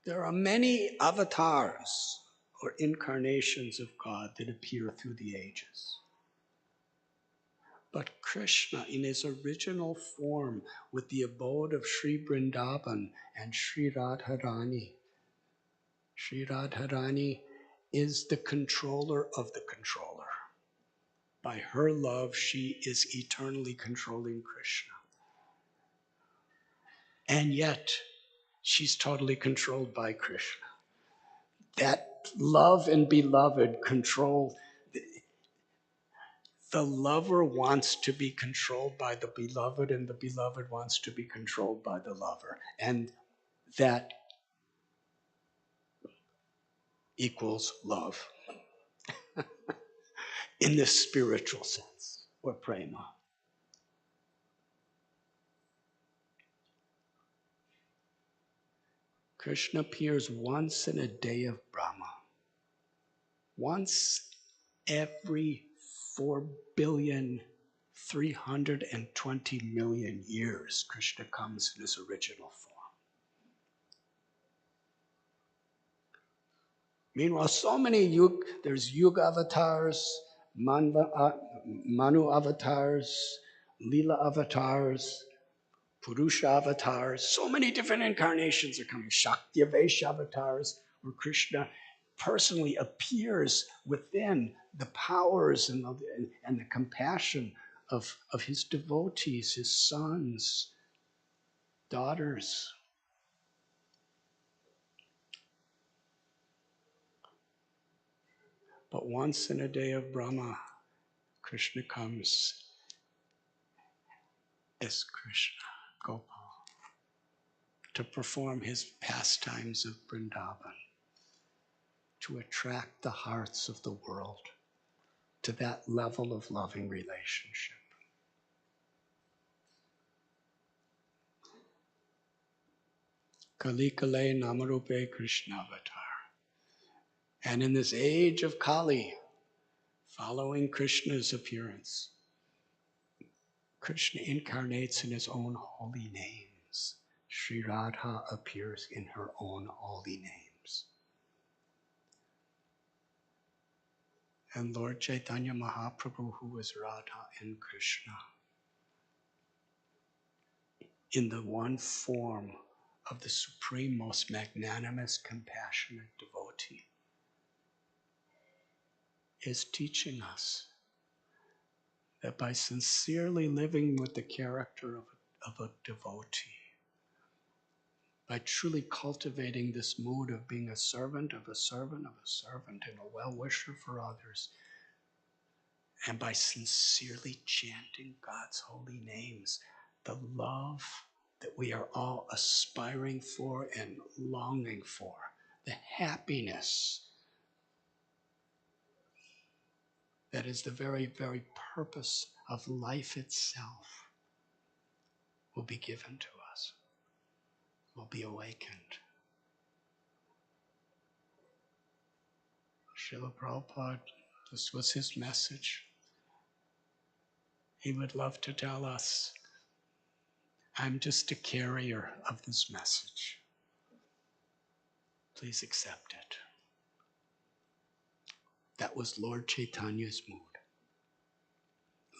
There are many avatars or incarnations of God that appear through the ages. But Krishna in his original form with the abode of Sri Brindavan and Sri Radharani. Sri Radharani is the controller of the controller. By her love, she is eternally controlling Krishna. And yet, she's totally controlled by Krishna. That love and beloved control. The lover wants to be controlled by the beloved, and the beloved wants to be controlled by the lover. And that equals love in the spiritual sense, or prema. Krishna appears once in a day of Brahma. Once every 4 billion 320 million years, Krishna comes in his original form. Meanwhile, so many there's Yuga avatars, Manu avatars, Lila avatars, Purusha avatars, so many different incarnations are coming. Shaktya-Vaishya avatars, where Krishna personally appears within the powers and the compassion of his devotees, his sons, daughters. But once in a day of Brahma, Krishna comes as Krishna, Gokul, to perform his pastimes of Brindavan, to attract the hearts of the world to that level of loving relationship. Kali Kale Namarupe Krishna Avatar. And in this age of Kali, following Krishna's appearance, Krishna incarnates in his own holy names. Sri Radha appears in her own holy names. And Lord Chaitanya Mahaprabhu, who is Radha and Krishna, in the one form of the supreme, most magnanimous, compassionate devotee, is teaching us that by sincerely living with the character of a devotee, by truly cultivating this mood of being a servant of a servant of a servant and a well-wisher for others, and by sincerely chanting God's holy names, the love that we are all aspiring for and longing for, the happiness that is the very, very purpose of life itself, will be given to us, will be awakened. Srila Prabhupada, this was his message. He would love to tell us, I'm just a carrier of this message. Please accept it. That was Lord Chaitanya's mood.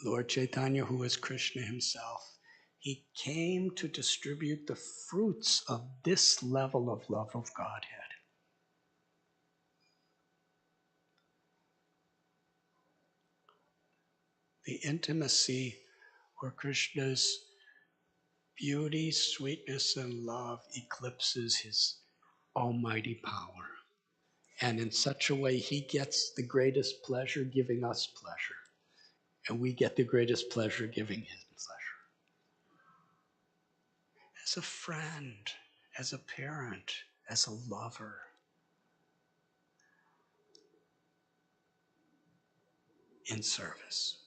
Lord Chaitanya, who is Krishna himself, he came to distribute the fruits of this level of love of Godhead. The intimacy where Krishna's beauty, sweetness, and love eclipses his almighty power. And in such a way, he gets the greatest pleasure giving us pleasure. And we get the greatest pleasure giving him pleasure. As a friend, as a parent, as a lover. In service.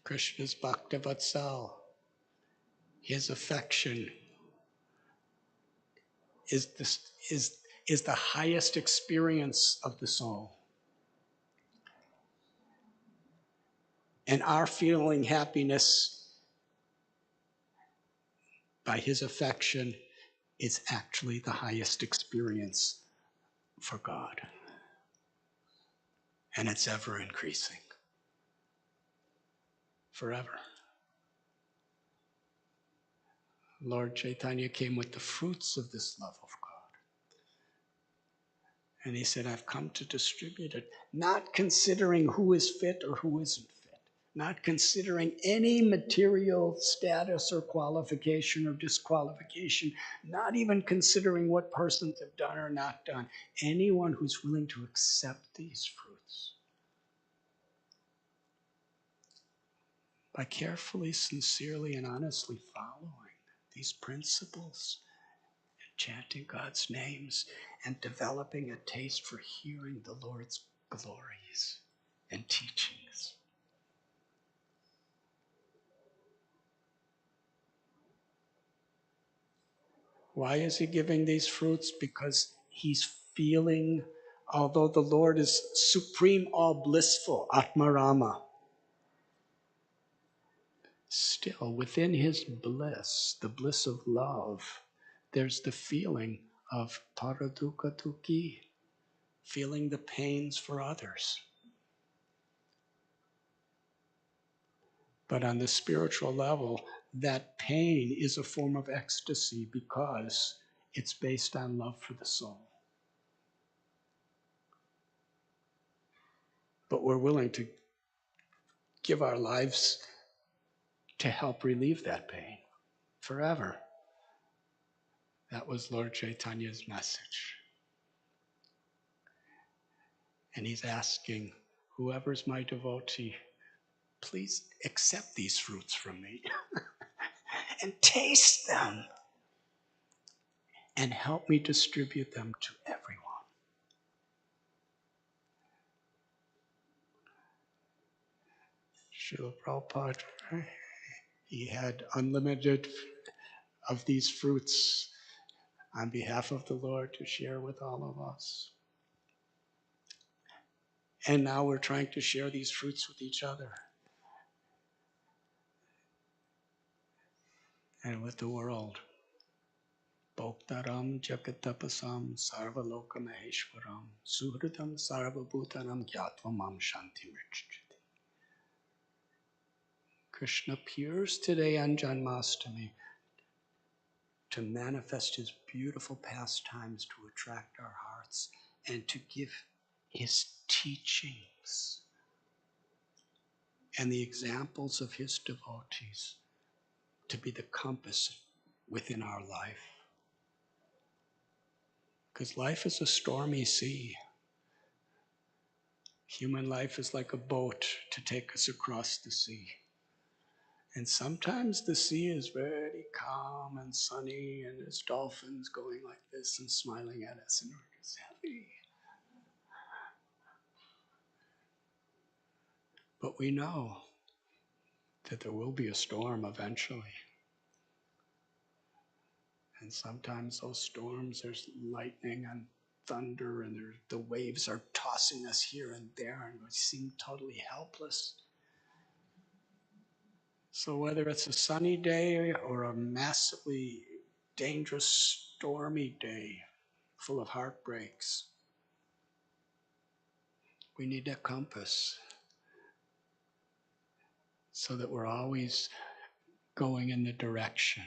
Krishna's Bhaktavatsal, his affection, is the highest experience of the soul. And our feeling happiness by his affection is actually the highest experience for God. And it's ever increasing. Forever. Lord Chaitanya came with the fruits of this love of God. And he said, I've come to distribute it, not considering who is fit or who isn't fit, not considering any material status or qualification or disqualification, not even considering what persons have done or not done. Anyone who's willing to accept these fruits. By carefully, sincerely, and honestly following these principles, chanting God's names, and developing a taste for hearing the Lord's glories and teachings. Why is he giving these fruits? Because he's feeling, although the Lord is supreme, all blissful, Atmarama, still within his bliss, the bliss of love, there's the feeling of paradukkha dukkhi, feeling the pains for others. But on the spiritual level, that pain is a form of ecstasy because it's based on love for the soul. But we're willing to give our lives to help relieve that pain forever. That was Lord Chaitanya's message. And he's asking, whoever's my devotee, please accept these fruits from me and taste them and help me distribute them to everyone. Srila Prabhupada, he had unlimited of these fruits on behalf of the Lord to share with all of us. And now we're trying to share these fruits with each other and with the world. Bhoktaram jagatapasam sarvaloka maheshwaram suhridam sarvabhutanam gyatva mam shanti mrichchati. Krishna appears today on Janmastami to manifest his beautiful pastimes to attract our hearts and to give his teachings and the examples of his devotees to be the compass within our life. Because life is a stormy sea. Human life is like a boat to take us across the sea. And sometimes the sea is very calm and sunny, and there's dolphins going like this and smiling at us, and we're just happy. But we know that there will be a storm eventually. And sometimes those storms, there's lightning and thunder, and the waves are tossing us here and there, and we seem totally helpless. So whether it's a sunny day or a massively dangerous, stormy day full of heartbreaks, we need a compass so that we're always going in the direction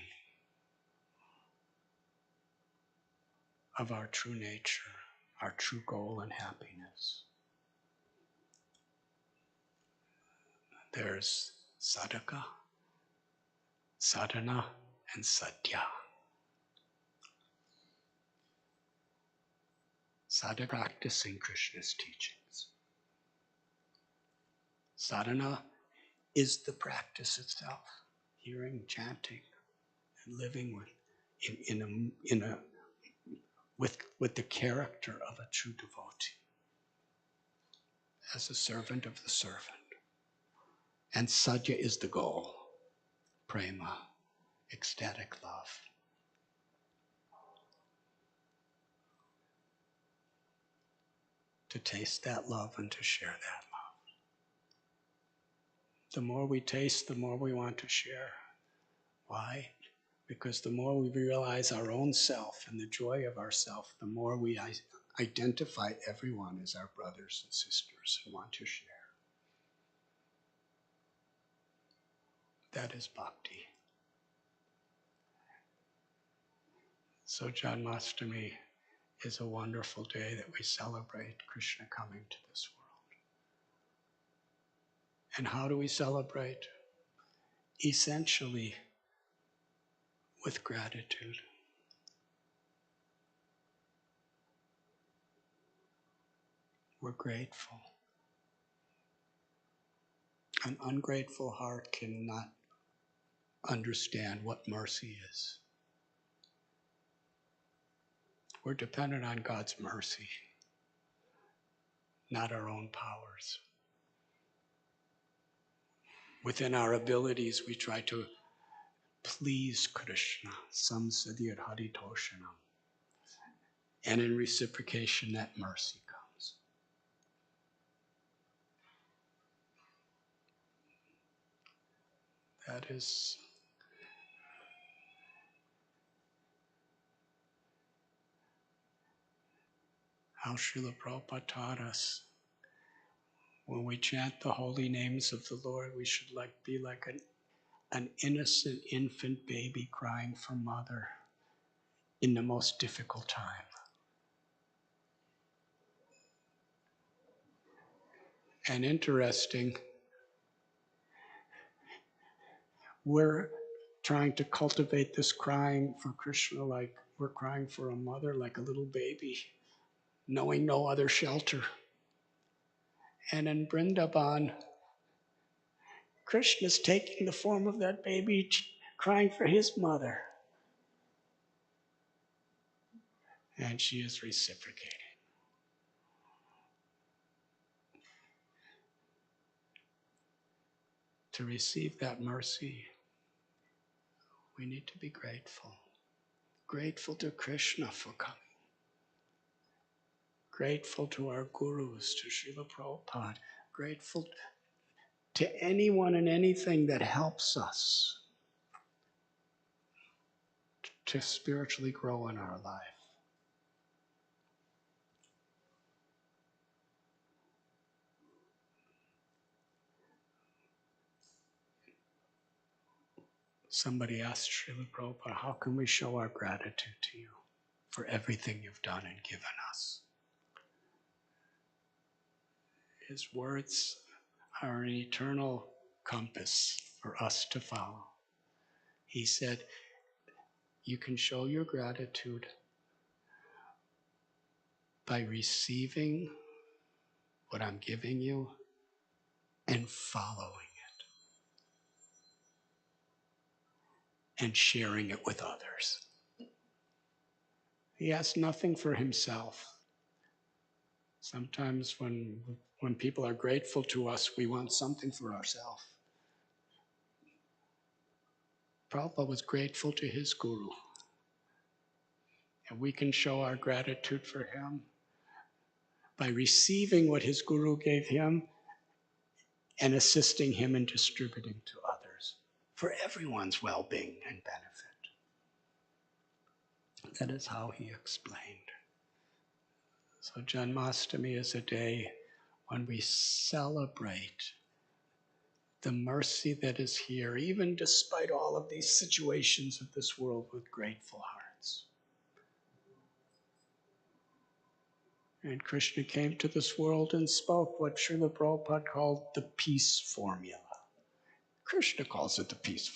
of our true nature, our true goal and happiness. There's sadhaka, sadhana, and sadhya. Sadhaka, practicing Krishna's teachings. Sadhana is the practice itself, hearing, chanting, and living with the character of a true devotee, as a servant of the servant. And sadhya is the goal, prema, ecstatic love. To taste that love and to share that love. The more we taste, the more we want to share. Why? Because the more we realize our own self and the joy of ourself, the more we identify everyone as our brothers and sisters and want to share. That is bhakti. So Janmashtami is a wonderful day that we celebrate Krishna coming to this world. And how do we celebrate? Essentially, with gratitude. We're grateful. An ungrateful heart cannot understand what mercy is. We're dependent on God's mercy, not our own powers. Within our abilities, we try to please Krishna, samsadhyat haritoshanam. And in reciprocation, that mercy comes. That is how Srila Prabhupada taught us. When we chant the holy names of the Lord, we should be like an innocent infant baby crying for mother in the most difficult time. And interesting, we're trying to cultivate this crying for Krishna like we're crying for a mother, like a little baby, knowing no other shelter. And in Brindavan, Krishna's taking the form of that baby, crying for his mother. And she is reciprocating. To receive that mercy, we need to be grateful. Grateful to Krishna for coming. Grateful to our gurus, to Srila Prabhupada. Grateful to anyone and anything that helps us to spiritually grow in our life. Somebody asked Srila Prabhupada, how can we show our gratitude to you for everything you've done and given us? His words are an eternal compass for us to follow. He said, you can show your gratitude by receiving what I'm giving you and following it and sharing it with others. He has nothing for himself. Sometimes when people are grateful to us, we want something for ourselves. Prabhupada was grateful to his guru. And we can show our gratitude for him by receiving what his guru gave him and assisting him in distributing to others for everyone's well-being and benefit. That is how he explained. So Janmastami is a day when we celebrate the mercy that is here, even despite all of these situations of this world, with grateful hearts. And Krishna came to this world and spoke what Srila Prabhupada called the peace formula. Krishna calls it the peace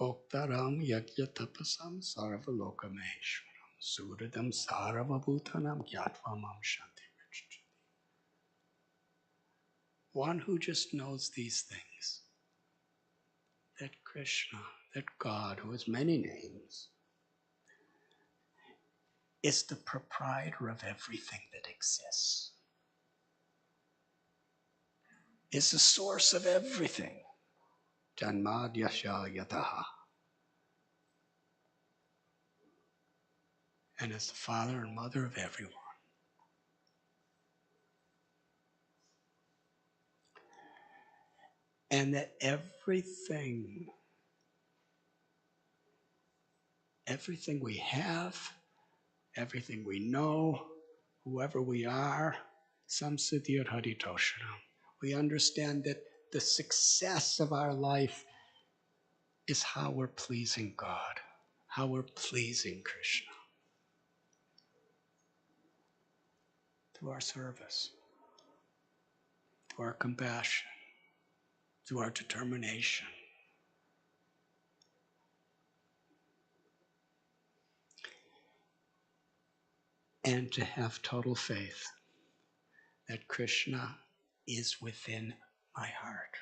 formula. Oktaram yagyatapasam sarvalokameshwaram suradam sarvabhutanam gyatvam shanti. One who just knows these things, that Krishna, that God, who has many names, is the proprietor of everything that exists, is the source of everything. Janmadyasya yataha. And is the father and mother of everyone. And that everything we have, everything we know, whoever we are, samsiddhir haritoshanam. We understand that the success of our life is how we're pleasing God, how we're pleasing Krishna. Through our service, through our compassion, through our determination. And to have total faith that Krishna is within my heart.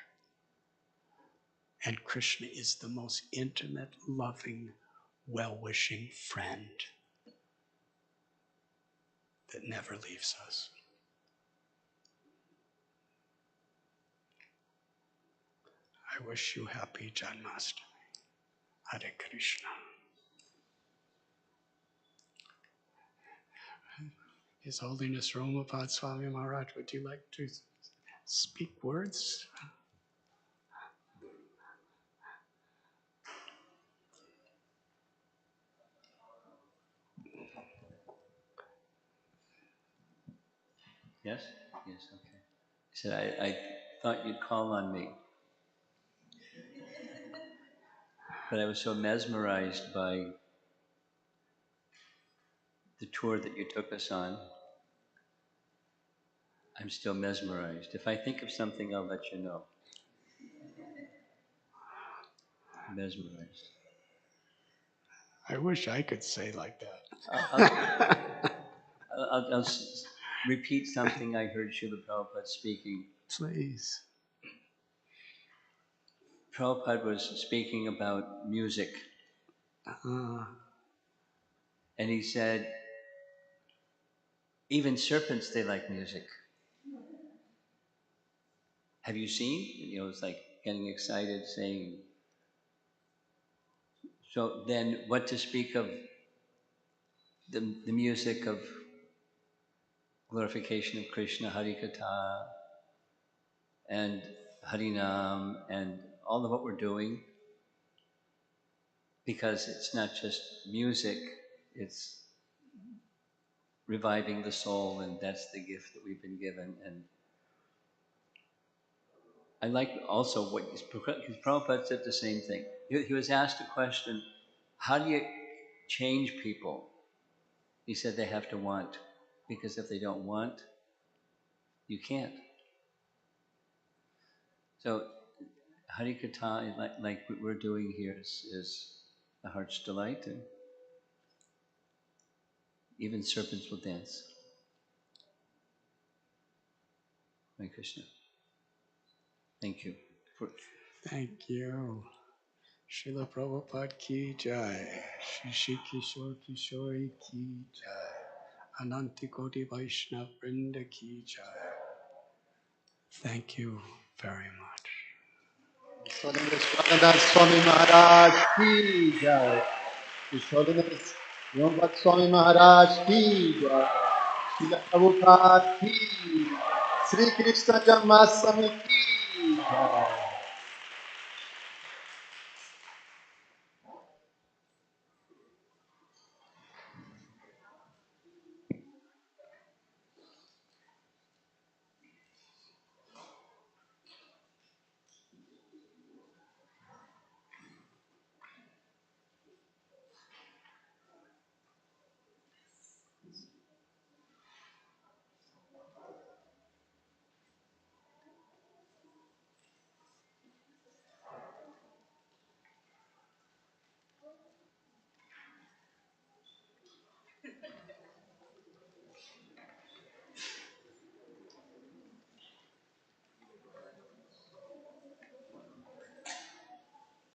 And Krishna is the most intimate, loving, well-wishing friend that never leaves us. I wish you happy Janmashtami. Hare Krishna. His Holiness Romapad Swami Maharaj, would you like to speak words? Yes? Yes, okay. He said, I thought you'd call on me. But I was so mesmerized by the tour that you took us on. I'm still mesmerized. If I think of something, I'll let you know. Mesmerized. I wish I could say like that. I'll repeat something I heard Srila Prabhupada speaking. Please. Prabhupada was speaking about music. And he said, even serpents, they like music. Have you seen? You know, it's like getting excited, saying. So then what to speak of the music of glorification of Krishna, Harikatha, and Harinam, and all of what we're doing, because it's not just music, it's reviving the soul, and that's the gift that we've been given. And I like also what Prabhupada said the same thing. He was asked a question, how do you change people? He said they have to want, because if they don't want, you can't. So Harikatha, like what we're doing here, is the heart's delight, and even serpents will dance. Hare Krishna. Thank you. Thank you. Srila Prabhupada ki jai. Shri Kishore Kishori ki jai. Anantikoti Vaishnav Vrinda ki jai. Thank you very much. Swami Maharaj ki jai. His Holiness Rambat Swami Maharaj ki jai. Srila Prabhupada ki. Sri Krishna Janmashtami ki jai.